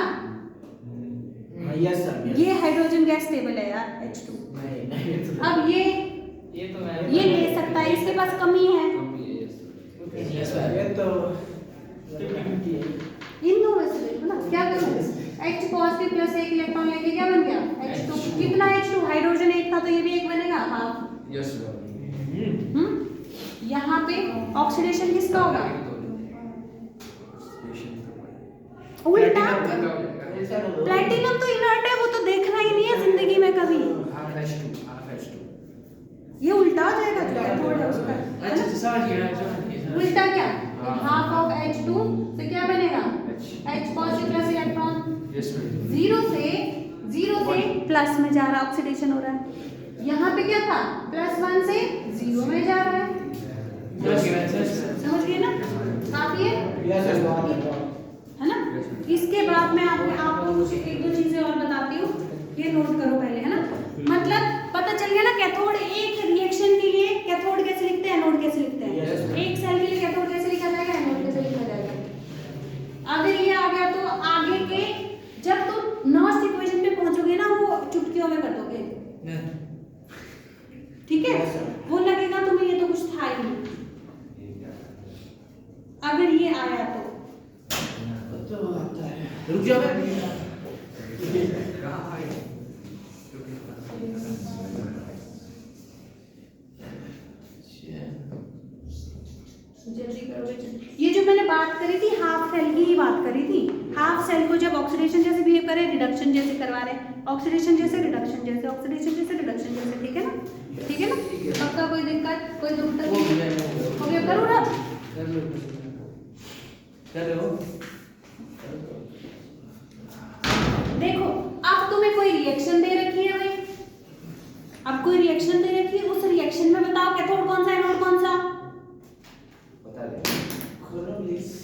यस सर। ये हाइड्रोजन गैस स्टेबल है यार H2। अब ये ले सकता है, इसके पास कमी है, ये तो इन दो में से देखो ना क्या करूं। H पॉजिटिव प्लस एक इलेक्ट्रॉन लेके क्या बन गया? H2। कितना H2? हाइड्रोजन एक था तो ये भी एक बनेगा, हाफ। यस यहाँ पे ऑक्सीडेशन किसका होगा? उल्टा। प्लैटिनम तो इनर्ट है, वो तो देखना ही नहीं है जिंदगी में कभी। ये उल्टा हो जाएगा जो कैथोड है उसका, है ना? समझ गया। उल्टा क्या? हाफ ऑफ H2 से क्या बनेगा? H positive plus electron, zero से प्लस में जा रहा है, ऑक्सीडेशन हो रहा है। यहाँ पे क्या था? +1 से 0 में जा रहा है। समझ गए ना? काफी है, है ना? इसके बाद मैं आपको कुछ एक दो चीजें और बताती हूँ, ये नोट करो पहले, है ना? मतलब पता चल गया ना कैथोड। एक रिएक्शन के लिए कैथोड कैसे लिखते हैं, एनोड कैसे लिखते हैं। एक सेल के लिए कैथोड कैसे लिखा जाएगा, एनोड कैसे लिखा जाएगा। अगर ये आ गया तो आगे के जब तुम नॉर्थ इक्वेशन पे पहुंचोगे ना, वो चुटकियों में कर दोगे, ठीक है? वो लगेगा तुम्हें ये तो कुछ था ही नहीं। अगर ये आया तो रुक जाओ। जल्दी करो। ये जो मैंने बात करी थी हाफ सेल की ही बात करी थी। हाफ सेल को जब ऑक्सीडेशन जैसे बिहेव करे, रिडक्शन जैसे करवा रहे हैं, ऑक्सीडेशन जैसे रिडक्शन जैसे, ऑक्सीडेशन जैसे रिडक्शन जैसे, ठीक है ना? ठीक है ना? पक्का? कोई दिक्कत, कोई दुख तकलीफ हो गया? करो ना। देखो अब तुम्हें कोई रिएक्शन दे रखी है भाई, अब कोई रिएक्शन दे रखी है, उस रिएक्शन में बताओ कैथोड कौन सा, एनोड कौन सा? बता दे खोलो प्लीज।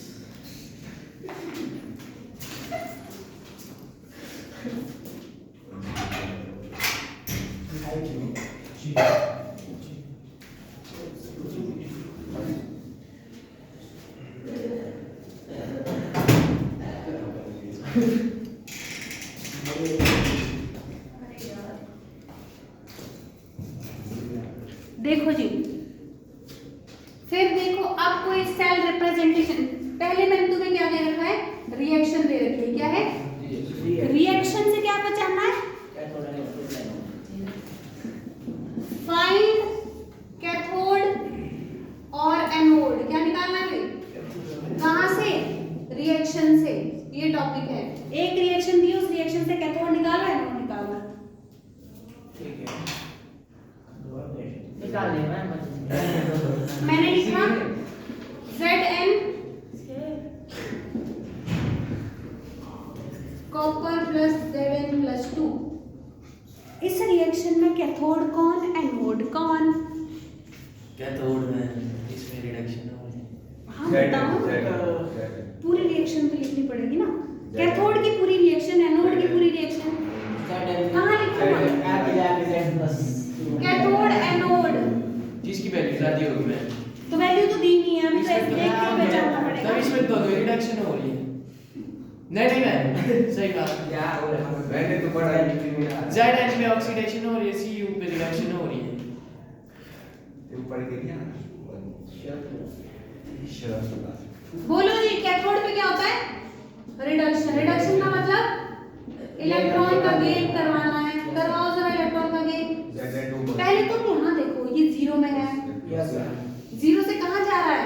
देखो जी, फिर देखो अब कोई सेल रिप्रेजेंटेशन। पहले मैंने तुम्हें क्या दे रखा है? रिएक्शन दे रखी है। क्या है? रिएक्शन से क्या पहचानना है? फाइंड कैथोड और एनोड। क्या निकालना है? कहां से? रिएक्शन से। ये टॉपिक है। एक रिएक्शन दी, उस रिएक्शन से कैथोड निकालो, एनोड निकालो। ठीक है निकाल ले। मैंने लिखा Zn कॉपर प्लस Zn+2। इस रिएक्शन में कैथोड कौन, एनोड कौन? कैथोड में इसमें रिडक्शन हो रही है। हाँ बताओ, पूरी रिएक्शन तो लिखनी पड़ेगी ना। कैथोड की पूरी रिएक्शन, एनोड की पूरी रिएक्शन कहाँ लिखूंगा? कैथोड एनोड जिसकी वैल्यू ज्यादा होगी मैं तो वैल्यू तो दी नहीं है, हमें तो देख के पहचानना तब पड़ेगा। इसमें तो रिडक्शन हो रही है। नहीं मैं सही बात। मैंने तो पढ़ा है Zn में ऑक्सीडेशन हो रही है, Cu पे रिडक्शन हो रही है। ऊपर के क्या बोलो जी, कैथोड पे क्या होता है? रिडक्शन। रिडक्शन का मतलब इलेक्ट्रॉन का गेन करवाना है। करवाओ जरा इलेक्ट्रॉन का गेन। पहले तुम यहाँ देखो, ये 0 में है। यस 0 से कहाँ जा रहा है?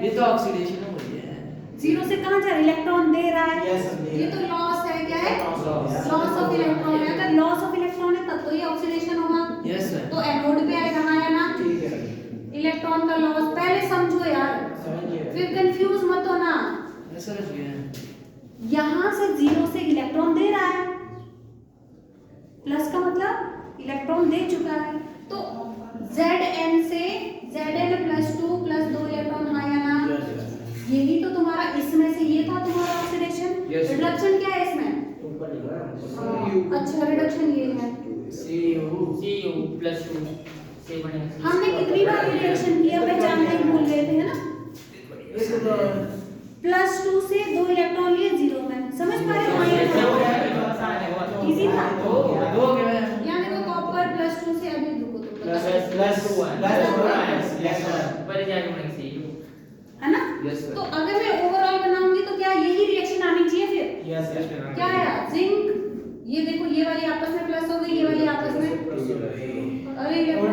ये तो ऑक्सीडेशन हो रही है। 0 से कहाँ जा रहा है? इलेक्ट्रॉन दे रहा है। Yes, ये तो लॉस है। क्या है? Loss. लॉस ऑफ इलेक्ट्रॉन है। अगर लॉस ऑफ इलेक्ट्रॉन है तब तो ये ऑक्सीडेशन होगा। Yes sir. तो एनोड पे आएगा, हाँ या ना? ठीक है इलेक्ट्रॉन का लॉस पहले समझो यार, फिर कंफ्यूज मत होना। समझ गया। यहाँ से 0 से इलेक्ट्रॉन दे रहा है, प्लस का मतलब इलेक्ट्रॉन दे चुका है। तो Zn से Zn+2 प्लस 2 इलेक्ट्रॉन, हाँ या ना? यही तो तुम्हारा इसमें से ये था तुम्हारा ऑक्सीडेशन। Yes. रिडक्शन क्या है इसमें? अच्छा रिडक्शन ये है। CU प्लस 2 से बनेगा। हमने कितनी बार रिडक्शन किया पहचानना ही भूल गए थे, है ना? +2 से 2 इलेक्ट्रॉन लिए 0 में, समझ पा रहे हो? इजी था। दो हो गया। यहाँ देखो कॉपर +2 से अभी रुको तो प्लस 2 है है ना? Yes, sir. तो अगर मैं ओवरऑल बनाऊंगी तो क्या यही रिएक्शन आनी चाहिए फिर? क्या है? जिंक, ये देखो ये वाली आपस में प्लस हो गई, ये वाली आपस में, अरे इलेक्ट्रॉन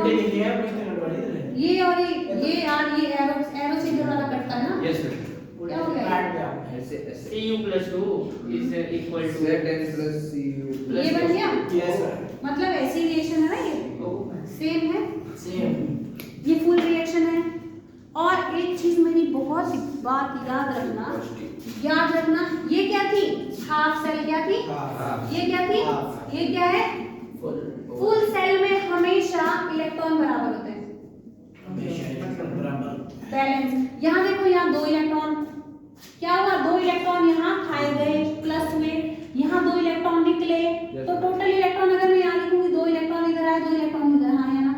ये और ये यार ये एरो से जो वाला कटता है ना, Yes, sir. क्या हो गया? ऐसे ऐसे CU plus 2 is equal to Zn plus Cu plus ये बन गया। मतलब ऐसी रिएक्शन है ना, ये सेम है, ये फुल रिएक्शन है। और एक चीज मेरी बहुत बात याद रखना, ये क्या थी? हाफ सेल क्या थी? ये क्या थी? ये क्या है? फुल सेल में हमेशा इलेक्ट्रॉन बराबर होते हैं, बैलेंस। यहाँ देखो, यहाँ 2 इलेक्ट्रॉन, क्या हुआ? 2 इलेक्ट्रॉन यहाँ खाए गए प्लस में, यहाँ 2 इलेक्ट्रॉन निकले, तो टोटल इलेक्ट्रॉन अगर मैं यहाँ लिखूंगी 2 इलेक्ट्रॉन इधर आए, 2 इलेक्ट्रॉन इधर, हाँ या ना?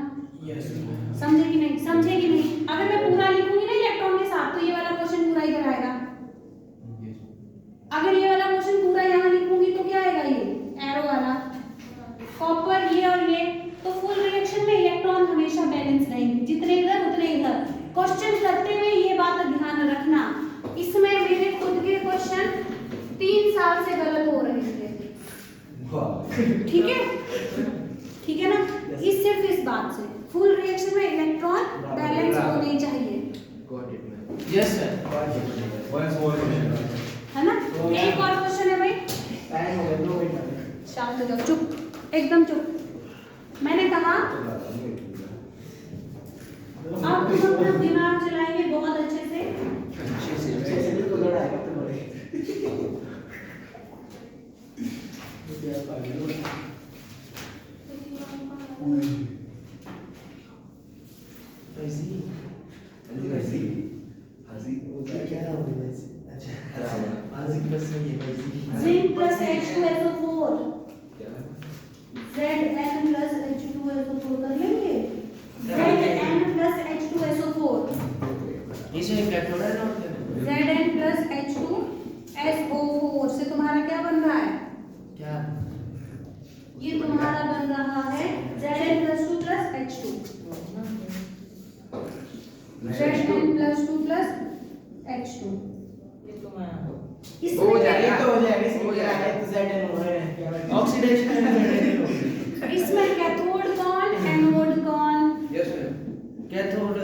समझे कि नहीं? समझे कि नहीं? अगर मैं पूरा लिखूंगी ना इलेक्ट्रॉन के साथ, तो ये वाला क्वेश्चन पूरा इधर आएगा। अगर ये वाला क्वेश्चन पूरा यहाँ लिखूंगी तो क्या आएगा? ये एरो वाला कॉपर, ये और ये, तो फुल रिएक्शन में इलेक्ट्रॉन हमेशा बैलेंस रहेंगे, जितने इधर उतने इधर। क्वेश्चन करते हुए ये बात ध्यान रखना, इसमें मेरे खुद के क्वेश्चन 3 साल से गलत हो रहे थे, ठीक है? ठीक है ना? सिर्फ इस बात से फुल रिएक्शन में इलेक्ट्रॉन बैलेंस होने चाहिए, Got it, man. Yes sir। Once more question. है ना? एक और क्वेश्चन है भाई, शांत हो जाओ, चुप, एकदम चुप। मैंने कहा अब तुम अपना दिमाग चलाएंगे बहुत अच्छे से। Zinc plus H2SO4, Zn plus H2SO4 कर लेंगे। Zn प्लस H2SO4, इसमें कैथोड है ना? Zn प्लस H2SO4 से तुम्हारा क्या बन रहा है? क्या? ये तुम्हारा बन रहा है Zn plus 2 plus H2, Zn plus 2 plus H2। ये तो मैं इसमें क्या है? ऑक्सीडेशन इसमें कैथोड कौन, एनोड कौन? Yes, ma'am. कैथोड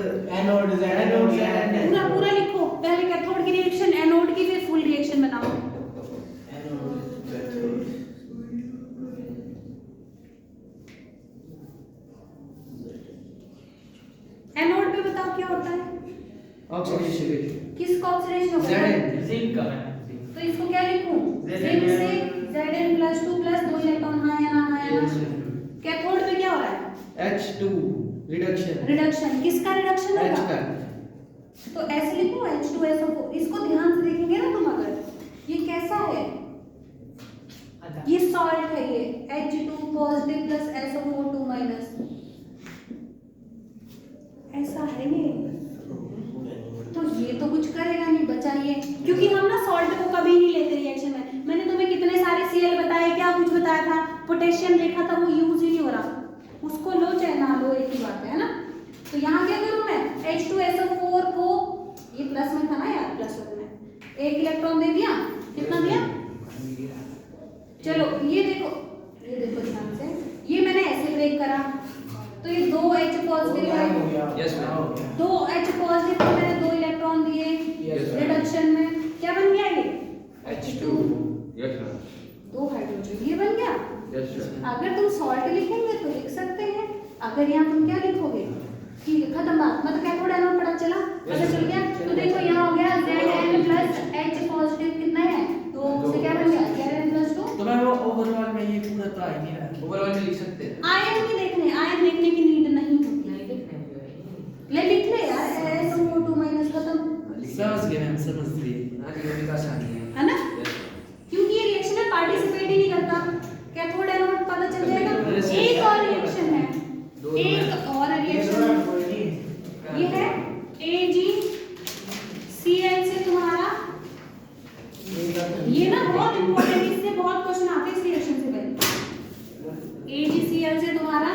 पूरा पूरा लिखो, पहले कैथोड की रिएक्शन, एनोड की, फिर फुल रिएक्शन बनाओ। एनोड पे बताओ क्या होता है? ऑक्सीडेशन किसका ऑक्सीडेशन होता है? जिंक का है। तो इसको क्या लिखूं? जिंक से Zn प्लस 2 प्लस 2 इलेक्ट्रॉन, हाँ या ना? हाँ या ना? कैथोड पे क्या हो रहा है? H2 reduction. रिडक्शन, किसका रिडक्शन H होगा? का। तो ऐसे लिखो H2SO4, इसको ध्यान से देखेंगे ना तुम, अगर ये कैसा है, ये सॉल्ट है, ये H2 positive plus SO4 2 minus, ऐसा है ये। तो ये तो कुछ करेगा नहीं, बचाइए, क्योंकि हम ना सॉल्ट को कभी नहीं लेते रिएक्शन में। मैंने तुम्हें कितने सारे Cl बताए, क्या कुछ बताया था, पोटेशियम देखा था, वो यूज ही नहीं हो रहा, उसको लो चाहे ना लो, एक ही बात है ना? तो यहाँ क्या करूँ मैं? H2SO4 को, ये प्लस में था ना यार, प्लस में 1 इलेक्ट्रॉन दे दिया, कितना दिया? चलो ये देखो ध्यान से, ये मैंने ऐसे ब्रेक करा, तो ये 2H पॉजिटिव है, Yes, ma'am. 2H पॉजिटिव को मैंने 2 इलेक्ट्रॉन दिए रिडक्शन में, क्या बन गया ये? H2. Yes, ma'am. 2 हाइड्रोजन, ये बन गया। Yes, sir. अगर तुम सॉल्ट लिखेंगे तो लिख सकते हैं, अगर यहाँ तुम क्या लिखोगे? ठीक है, खत्म बात। मतलब कैथोड एनोड पता चल गया। तो देखो यहाँ हो गया Zn प्लस H पॉजिटिव कितना है? 2 से क्या बन गया? Zn plus 2। तो मैं वो ओवरऑल में ये पूरा तो आ ही नहीं रहा। Overall में लिख सकते हैं. आयन भी देखने, आयन देखने की नीड नहीं होती, ले लिखने ये ना बहुत इंपॉर्टेंट, इससे बहुत क्वेश्चन आते हैं इस रिएक्शन से पहले। AgCl से तुम्हारा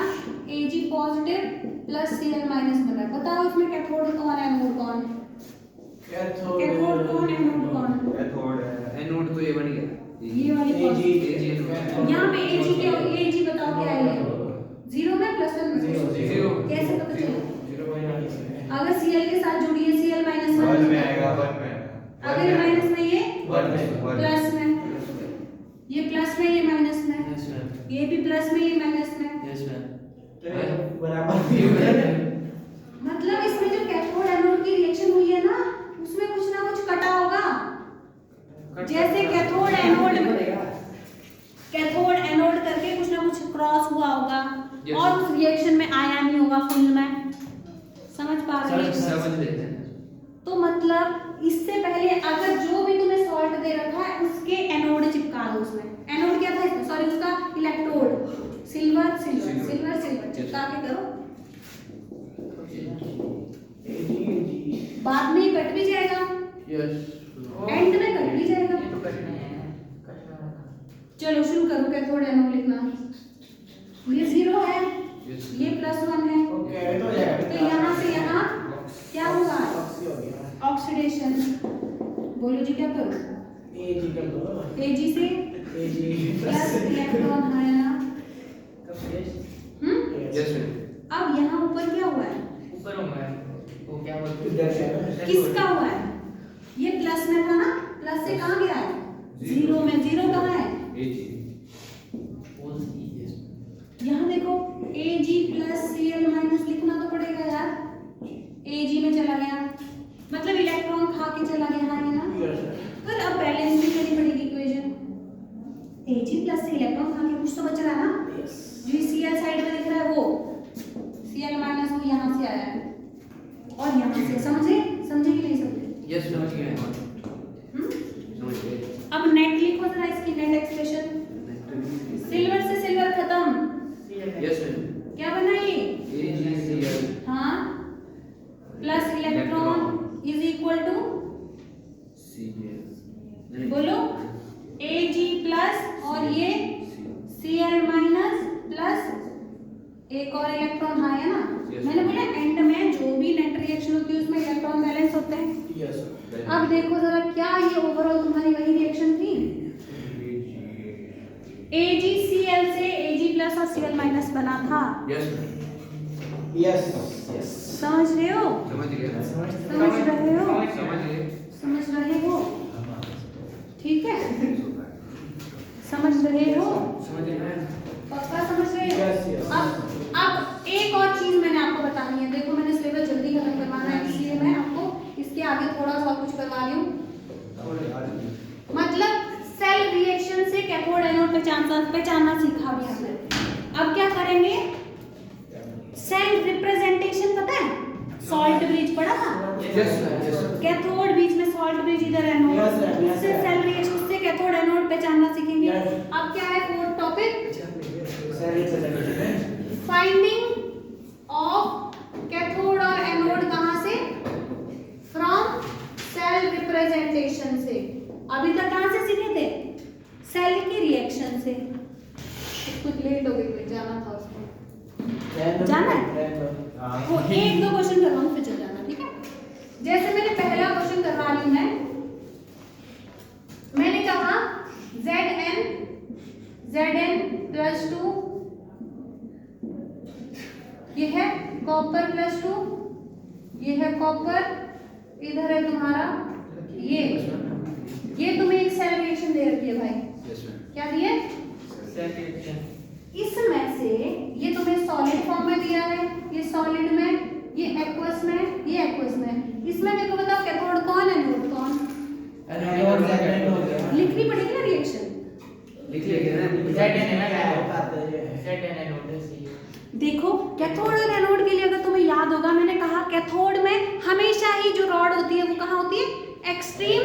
Ag positive plus Cl minus बन रहा है। बताओ इसमें कैथोड कौन है, एनोड कौन? कैथोड कौन, एनोड कौन? एनोड तो ये बन गया, ये वाली Ag यहाँ पे Ag क्या, Ag बताओ क्या है? जीरो में प्लस वन में जीरो। कैसे पता चला? अगर Cl के साथ जोड़िए Cl माइनस वन वन में आएगा, वन में। अगर ये माइनस में ये वन में, वन। प्लस में, ये प्लस में ये माइनस में, यस मैम, ये भी प्लस में ये माइनस में, यस मैम। बराबर। मतलब इसमें जो कैथोड एनोड की रिएक्शन हुई है ना, उसमें कुछ ना कुछ कटा होगा। जैसे कैथोड एनोड करके कुछ ना कुछ क्रॉस हुआ होगा Yes. और उस रिएक्शन में आया नहीं होगा फुल में। समझ पा रहे हैं? समझ लेते हैं। तो मतलब इससे पहले अगर जो भी तुम्हें सॉल्ट दे रखा है उसके एनोड चिपका दो उसमें। एनोड क्या था इसमें, सॉरी उसका electrode, silver silver silver silver चिपका के करो। बाद में कट भी जाएगा, यस एंड में कट भी जाएगा। चलो शुरू करो कैथोड एनोड लिखना। ये जीरो है, Yes. ये प्लस वन है, ओके, तो हो जाएगा। तो यहाँ से यहाँ क्या होगा, ऑक्सी हो गया। ऑक्सीडेशन। बोलो जी क्या करो? Ag कर दो। Ag से Ag प्लस इलेक्ट्रॉन आया। Yes ma'am. अब यहाँ ऊपर क्या हुआ है, ऊपर होगा वो क्या बोलते इधर से है। किसका हुआ है? ये प्लस में था ना, प्लस से कहाँ गया है? जीरो में। जीरो कहाँ है? Ag यहाँ देखो Ag प्लस Cl माइनस लिखना तो पड़ेगा यार। Ag में चला गया, मतलब इलेक्ट्रॉन खा के चला गया है ना। Yes, sir. फिर अब बैलेंस भी करनी पड़ेगी इक्वेशन। Ag प्लस से इलेक्ट्रॉन खा के कुछ तो बच रहा है ना। Yes. जो Cl साइड में दिख रहा है वो Cl माइनस वो यहाँ से आया है और यहाँ से। समझे समझे कि नहीं समझे? यस समझ गए। समझ गए। अब नेट लिखो जरा, इसकी नेट एक्सप्रेशन। सिल्वर से सिल्वर खत्म, यस मैम। क्या बना ये? AgCl हाँ, plus electron is equal to, Cl बोलो Ag प्लस और ये Cl माइनस प्लस एक और इलेक्ट्रॉन हाँ है ना। Yes. मैंने बोला एंड में जो भी नेट रिएक्शन होती है उसमें इलेक्ट्रॉन बैलेंस होते हैं। Yes, sir. अब देखो जरा क्या ये ओवरऑल तुम्हारी वही रिएक्शन थी। AgCl से Ag प्लस और Cl माइनस बना था। Yes ma'am. Yes. Yes. समझ रहे हो? समझ गया। समझ रहे हो? समझ गए। समझ रहे हो? ठीक है, समझ रहे हो? समझ गए। पक्का समझ रहे हो? Yes, yes. अब एक और चीज मैंने आपको बतानी है। देखो मैंने सिलेबस जल्दी खत्म करवाना है, इसलिए मैं आपको इसके आगे थोड़ा सा और कुछ करवा रही हूँ। मतलब सेल रिएक्शन से कैथोड एनोड पहचानना सीखा भी हमने। अब क्या करेंगे, सेल रिप्रेजेंटेशन पता है, सॉल्ट ब्रिज पढ़ा था। Yes ma'am. Yes ma'am. Cathode बीच में सॉल्ट ब्रिज, इधर एनोड। Yes, sir. Yes, उससे sir. सेल रिएक्शन से कैथोड एनोड पहचानना सीखेंगे। Yes. अब क्या है fourth topic, Cell representation. Finding of cathode और एनोड कहाँ से, फ्रॉम सेल रिप्रेजेंटेशन से। अभी तक कहाँ से सीखे थे, सेल की रिएक्शन से। कुछ लेट हो गई, जाना था उसको। Random. जाना है? Random. वो एक दो क्वेश्चन करवाऊँ फिर चल जाना, ठीक है। जैसे मैंने पहला क्वेश्चन करवा ली मैं, मैंने कहा Zn प्लस 2, ये है कॉपर प्लस 2, ये है कॉपर, इधर है तुम्हारा ये तुम्हें एक सेल रिएक्शन दे रखी है भाई। Yes ma'am. क्या दिए? इसमें से ये तुम्हें सॉलिड फॉर्म में दिया है, ये सॉलिड में, ये एक्वस में, ये एक्वस में। इसमें मेरे को बताओ कैथोड कौन है, एनोड कौन? Anode, Zn हो गया। लिखनी पड़ेगी ना रिएक्शन। लिख लिया ना। देखो कैथोड और एनोड के लिए अगर तुम्हें याद होगा, मैंने कहा कैथोड में हमेशा ही जो रॉड होती है वो कहाँ होती है, एक्सट्रीम।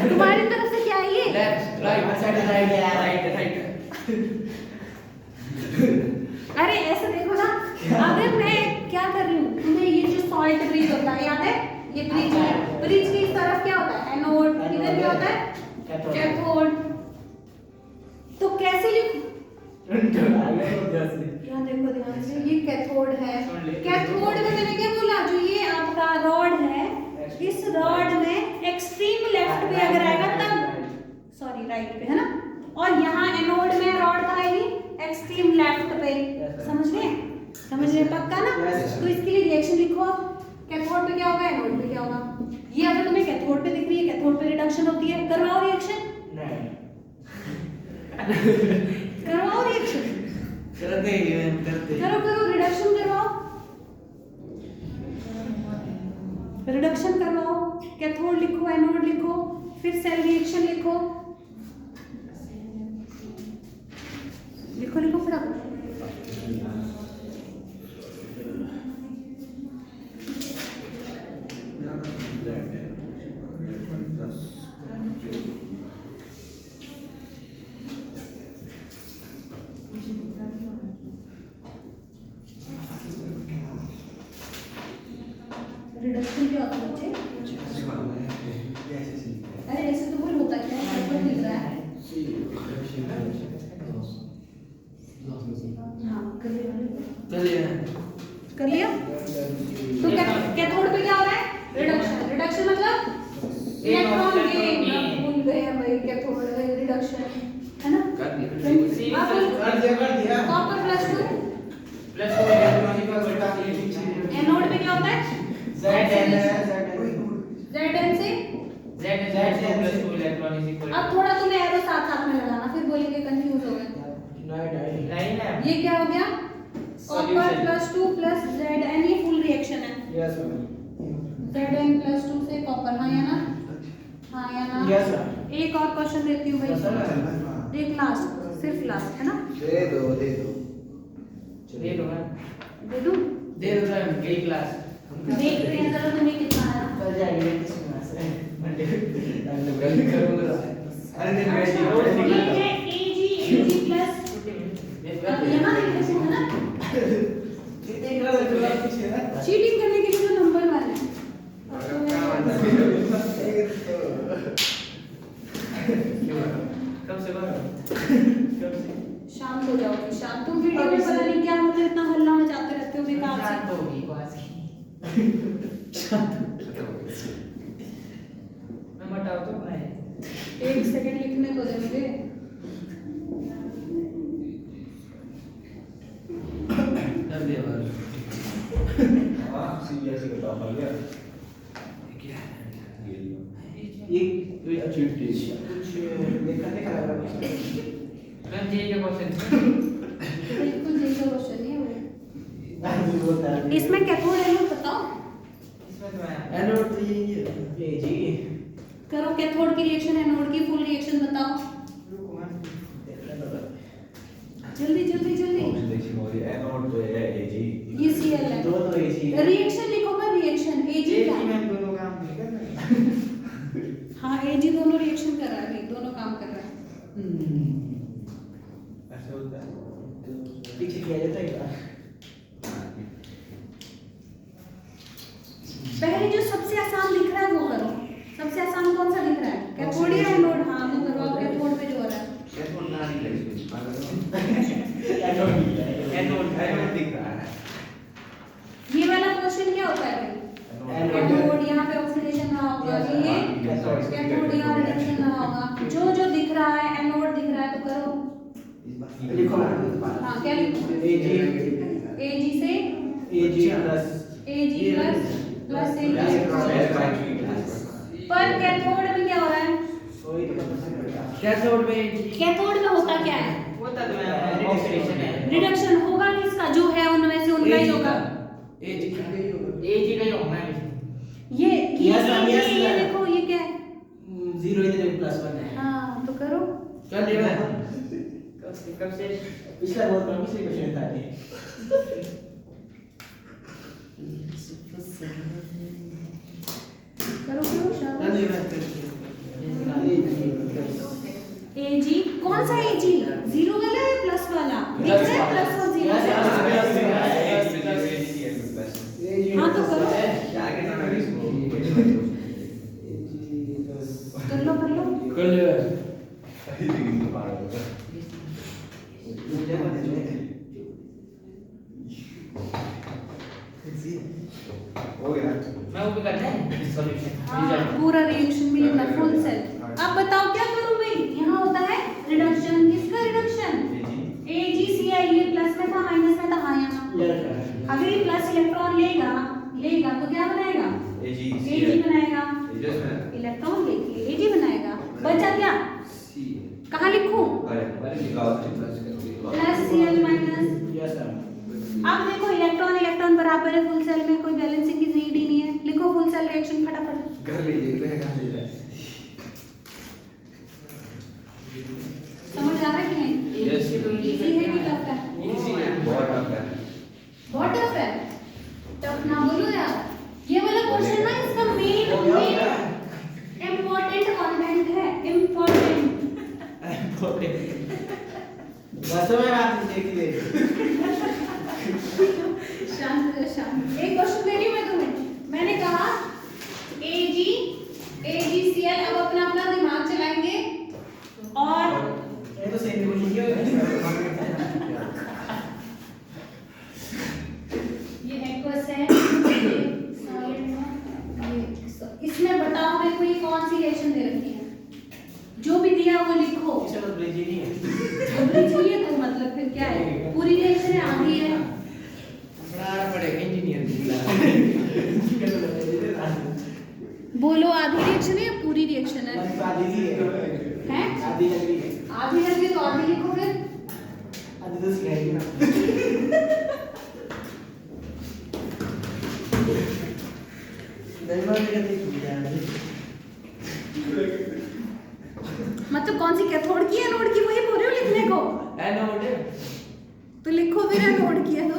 तुम्हारी तरफ से क्या है ये? अरे ऐसे देखो ना, अगर मैं क्या कर रही हूँ, तुम्हें ये जो सॉल्ट ब्रिज होता है याद है, ये ब्रिज है, ब्रिज की इस तरफ क्या होता है एनोड, इधर क्या होता है कैथोड। तो कैसे लिखूं, यहाँ देखो ध्यान से, ये कैथोड है। कैथोड में मैंने क्या बोला, जो ये आपका रॉड है, इस रॉड में एक्सट्रीम लेफ्ट पे अगर आएगा तब, सॉरी राइट पे है ना, और यहाँ एनोड में रॉड का आएगी एक्सट्रीम लेफ्ट पे। समझ रहे पक्का ना? तो इसके लिए रिएक्शन लिखो आप, कैथोड पे क्या होगा, एनोड पे क्या होगा। ये अगर तुम्हें कैथोड पे दिख रही है, कैथोड पे रिडक्शन होती है, करवाओ रिएक्शन, करवाओ रिएक्शन, करो रिडक्शन करवाओ, रिडक्शन करवाओ। कैथोड लिखो, एनोड लिखो, फिर सेल रिएक्शन लिखो, लिखो फटाफट। रिडक्शन क्या होता है बच्चे? अरे ऐसे तो बोल होता क्या है, ऊपर लिख रहा है। हाँ कर लिया। तो कैथोड पे क्या हो रहा है, रिडक्शन। रिडक्शन मतलब इलेक्ट्रॉन गेन, भूल गए हैं भाई, कैथोड रिडक्शन है ना। कॉपर +2 एनोड पे क्या होता है, Zn से अब थोड़ा तुम्हें एरो साथ में लगाना, फिर बोलेंगे कंफ्यूज हो गए। ये क्या हो गया, कॉपर +2 Zn, ये फुल रिएक्शन है। Zn +2 से कॉपर, हाँ या ना, हाँ या ना। एक और क्वेश्चन देती हूँ भाई, एक लास्ट, सिर्फ लास्ट है ना, दे दूं देखते हैं जरा तुम्हें कितना आया। ये है Ag प्लस यहाँ लिखो है ना, चीटिंग करने के लिए तो नंबर वाले हैं। शाम को जाओगी, शाम तुम वीडियो में पता नहीं क्या मतलब इतना हल्ला मचाते रहते हो बेकार से। एक सेकंड लिखने तो दे मुझे। बिल्कुल यही का क्वेश्चन नहीं है। इसमें कैथोड एनोड बताओ, करो कैथोड की रिएक्शन, एनोड की फुल रिएक्शन बताओ, जल्दी एनोड तो है Ag, ये Cl है, रिएक्शन लिखो का रिएक्शन Ag क्या है? हाँ Ag दोनों रिएक्शन कर रहा है भाई, दोनों काम कर रहा है। ऐसे होता है पीछे किया जाता है क्या? पहले जो सबसे आसान दिख रहा है वो करो। सबसे आसान कौन सा दिख रहा है, कैथोड या एनोड? हाँ वो करो, आप कैथोड पे जो हो रहा है। एनोड दिख रहा है। ये वाला क्वेश्चन क्या होता है भाई, कैथोड यहाँ पे ऑक्सीडेशन रहा होगा, ये कैथोड यहाँ रिडक्शन रहा होगा। जो जो दिख रहा है, एनोड दिख रहा है तो करो, लिखो हाँ क्या लिखो, Ag से Ag प्लस पर कैथोड में क्या हो रहा है, कैथोड में होता क्या है, रिडक्शन होगा किसका, जो है उनमें से उनका ही होगा। ये देखो ये क्या है, 0 इधर +1 है। हाँ तो करो, पिछला बहुत पिछले क्वेश्चन था ये। करो शाबाश। Ag कौन सा Ag, 0 वाला या प्लस वाला, दिख रहा है प्लस और 0। हाँ तो करो, कर लो कर ले हो गया मैं वो भी करना है सॉल्यूशन हाँ, पूरा रिएक्शन भी लिखना फुल सेल। अब बताओ क्या करूं मैं? यहाँ होता है रिडक्शन, किसका रिडक्शन? AgCl, ये प्लस में था माइनस में था, हाँ यहाँ। अगर ये प्लस इलेक्ट्रॉन लेगा तो क्या बनाएगा? Ag बनाएगा। इलेक्ट्रॉन लेके Ag बनाएगा। बचा क्या? कहाँ लिखूं? Plus Cl minus. Yes, sir. अब देखो इलेक्ट्रॉन बराबर है, फुल सेल में कोई बैलेंसिंग की नीड ही नहीं है। लिखो फुल सेल रिएक्शन फटाफट। कर लीजिए समझ आ रहा है कि नहीं? Yes. इजी है कि टफ है? बहुत टफ है बहुत टफ है। टफ ना बोलो यार। ये वाला क्वेश्चन ना इसका मेन इम्पोर्टेंट कंटेंट है, इम्पोर्टेंट। वास्तव में आप देखिए शांत रहो, शांत। एक क्वेश्चन दे रही हूँ मैं तुम्हें। मैंने कहा AgCl, अब अपना अपना दिमाग चलाएंगे और ये तो सेम क्वेश्चन क्यों ये एक्वस है, ये सॉलिड है, इसमें बताओ मेरे को ये कौन सी रिएक्शन दे रखी है? जो भी दिया वो लिखो। इसे बस ब्रिज ही नहीं है जो चाहिए तो मतलब फिर क्या है? पूरी रिएक्शन है, आधी है। पढ़ाना पड़ेगा इंजीनियर बोलो आधी रिएक्शन है या पूरी रिएक्शन है? बस आधी ही है हैं? आधी लग रही है आधी लगी तो आधी लिखो फिर। आधी तो सिखाई मतलब कौन सी कैथोड की एनोड की वही बोल रही हो लिखने को? एनोड तो लिखो फिर एनोड की है तो।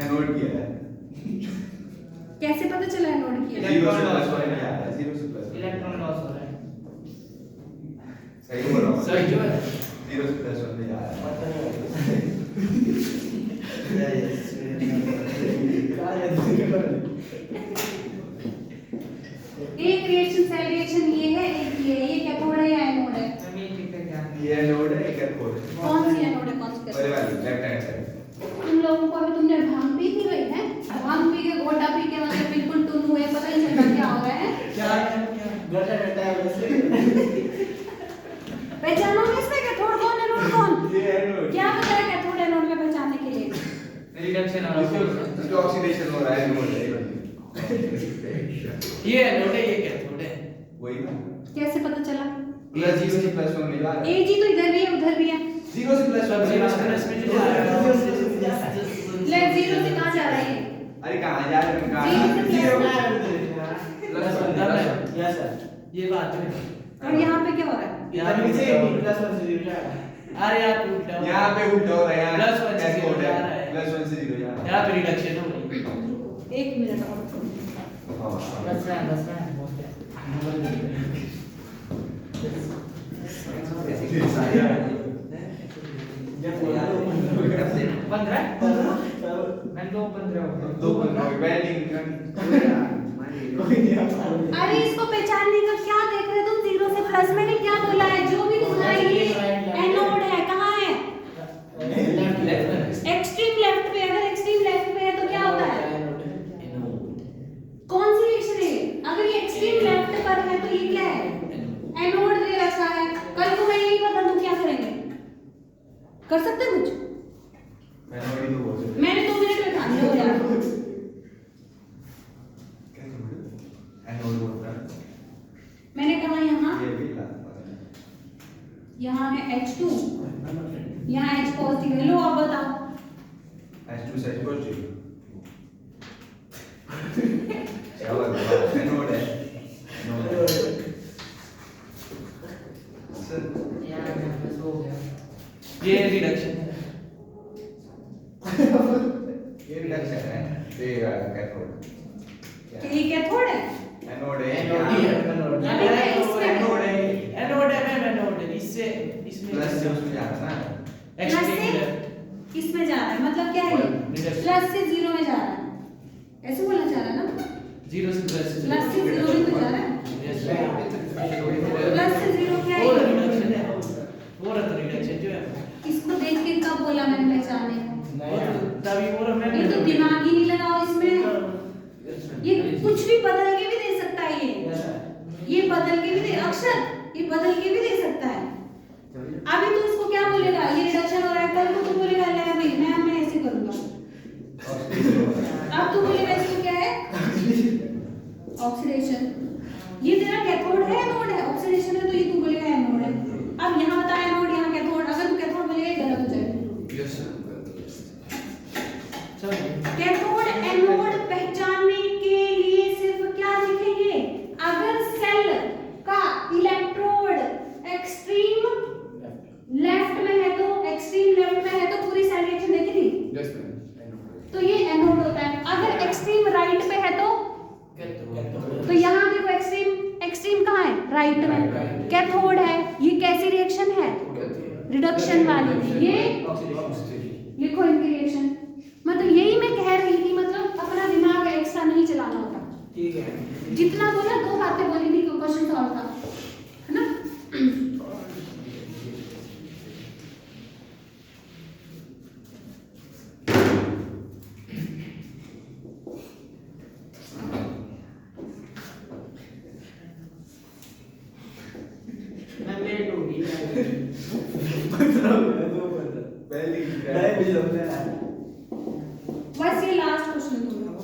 एनोड किया है कैसे पता चला एनोड की है? जीरो से प्लस वन में आ रहा है जीरो से प्लस इलेक्ट्रॉन लॉस हो रहा है सही बोल रहा हूँ सही जो है जीरो से प्लस वन में जा रहा एक रिएक्शन सेल रिएक्शन ये है, एक ये कैथोड है या एनोड है? है ये एनोड है एक कैथोड है कौन सी एनोड है, कौन सी बड़े कैथोड? वाली लेफ्ट हैंड साइड तुम लोगों को अभी तुमने भांग पी थी भाई है? भांग पी के गोटा पी के मतलब बिल्कुल टुन हुए, पता ही नहीं चलता क्या हो रहा है। गटर रहता है वैसे पहचानोगे इसमें कैथोड कौन एनोड कौन? ये एनोड क्या पता है कैथोड एनोड में पहचानने के लिए? रिडक्शन हो रहा है इसका ऑक्सीडेशन हो रहा है एनोड है ये एनोड है ये कैथोड है वही ना कैसे पता चला? प्लस जीरो से प्लस वन में जा रहा है Ag तो इधर भी है उधर भी है। जीरो से प्लस वन जीरो से प्लस में जो जा रहा है लेट जीरो से कहाँ जा रहा है ये? अरे कहाँ जा रहे हैं कहाँ जीरो से प्लस वन यस सर ये बात है और यहाँ पे क्या हो रहा है? यहाँ नीचे प्लस 1 से 0 जाएगा अरे यार उल्टा हो यहाँ पे उल्टा हो रहा है यहाँ प्लस वन से जीरो जा रहा है प्लस वन से जीरो जा रहा है यहाँ पे रिडक्शन हो रही है एक मिनट और। बस रहा है अरे इसको पहचानने का क्या देख रहे तुम? जीरो से प्लस मैंने क्या बोला है? जो भी दिख रहा है ये एनोड है। कहाँ है? एक्सट्रीम लेफ्ट पे। अगर एक्सट्रीम लेफ्ट पे है तो क्या होता है? कौन सी रिएक्शन है? अगर ये एक्सट्रीम लेफ्ट पर है तो ये क्या है? एनोड दे रखा है। कल को मैं यही बता दूं क्या करेंगे? कर सकते कुछ? मैंने 2 मिनट में खा लिया हो यार। मैंने कहा यहाँ है H2, यहाँ H पॉजिटिव है। लो अब बताओ H2 से H पॉजिटिव क्या हुआ एनोड है ये रिडक्शन है ये रिडक्शन है ये कैथोड ये कैथोड है। एनोड है एनोड है इससे इसमें प्लस से उसमें जाता है ना प्लस से इसमें जा रहा है, मतलब क्या है? Reduction. प्लस से जीरो में जा रहा है। 0 से प्लस प्लस से 0 भी तो जा रहा है। यस प्लस से 0 क्या और है? रिडक्शन है और रिडक्शन जो है इसको देख के कब बोला मैंने पहचाने? तभी वो मैं ये तो दिमाग ही नहीं लगाओ इसमें। ये कुछ भी बदल के भी दे सकता है ये बदल के भी दे अक्षर, ये बदल के भी दे सकता है। अभी तू इसको क्या बोलेगा? ये रिडक्शन हो रहा है, कल को तू बोलेगा ले भाई मैं ऐसे करूंगा। अब तू बोलेगा इसको क्या है? ऑक्सीडेशन। ये तेरा कैथोड है एनोड है? ऑक्सीडेशन है तो ये तू बोलेगा एनोड है। अब यहाँ बता एनोड, यहाँ कैथोड। अगर तू कैथोड बोलेगा गलत हो जाएगा। यस कैथोड एनोड पहचानने के लिए सिर्फ क्या लिखेंगे? अगर सेल का इलेक्ट्रोड एक्सट्रीम लेफ्ट में है तो पूरी साइड रिएक्शन देखी थी, यस तो ये एनोड होता है। अगर एक्सट्रीम राइट पे है तो यहाँ देखो एक्सट्रीम कहाँ है? राइट में। कैथोड है। ये कैसी रिएक्शन है? रिडक्शन वाली। ये लिखो इनकी रिएक्शन। मतलब यही मैं कह रही थी, मतलब अपना दिमाग एक्स्ट्रा नहीं चलाना होता। ठीक है। जितना बोला 2 बातें बोली थी, क्वेश्चन सॉल्व था, है ना? मैं लेट हो गई। पहले नहीं मुझे लगता है। बस ये लास्ट क्वेश्चन तुम लोगों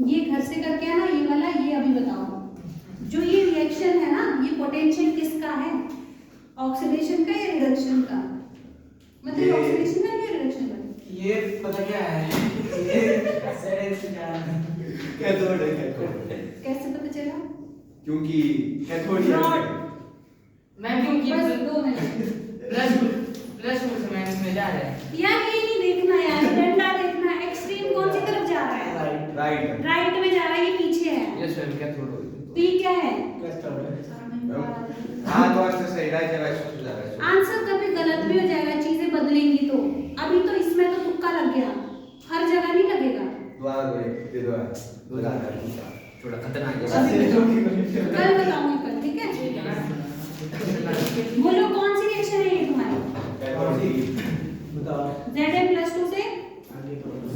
ये घर से करके है ना, ये वाला। ये अभी बताओ, जो ये रिएक्शन है ना, ये पोटेंशियल किसका है? ऑक्सीडेशन का या रिडक्शन का? मतलब ऑक्सीडेशन का या रिडक्शन का? ये पता क्या है? ये सेंस क्या है? कैथोड है कैथोड कैसे पता चला? क्योंकि कैथोड ही Rod। मैं क्योंकि बस 2 मिनट। प्लस से माइनस में जा रहा है। यार ये नहीं देखना यार, डंडा देखना। एक्सट्रीम कौन सी तरफ जा रहा है? राइट राइट में जा रहा है, ये पीछे है। यस मैम कैथोड हो तो ये क्या है? हाँ तो आंसर सही राइट है वैसे जा रहा है आंसर कभी गलत भी हो जाएगा, चीजें बदलेंगी तो। अभी तो इसमें तो तुक्का लग गया, हर जगह नहीं लगेगा। दोबारा दे दो थोड़ा खतरनाक कल बताऊंगी कल, ठीक है? बोलो कौन सी रिएक्शन है ये तुम्हारी? बताओ। Zn+2 से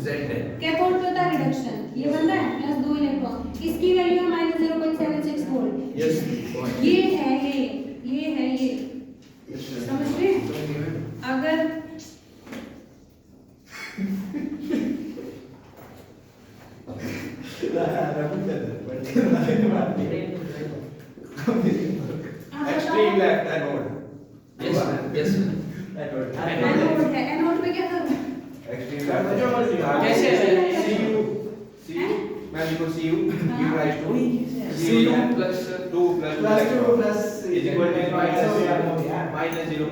जेड है कैथोड पे होता है रिडक्शन। ये बन रहा है +2 इलेक्ट्रॉन। इसकी वैल्यू है -0.76 वोल्ट। यस ये है ये समझ रहे हैं? अगर extreme left anode yes yes anode है, एनोड पे क्या करूं? एक्सट्रीम लेफ्ट कैसे है? सी मैं लिखो C U U right to Cu plus 2 plus 2 plus is equal to minus 0.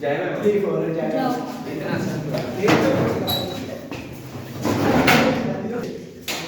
जाएगा ठीक हो रहा है। इतना सा ये तो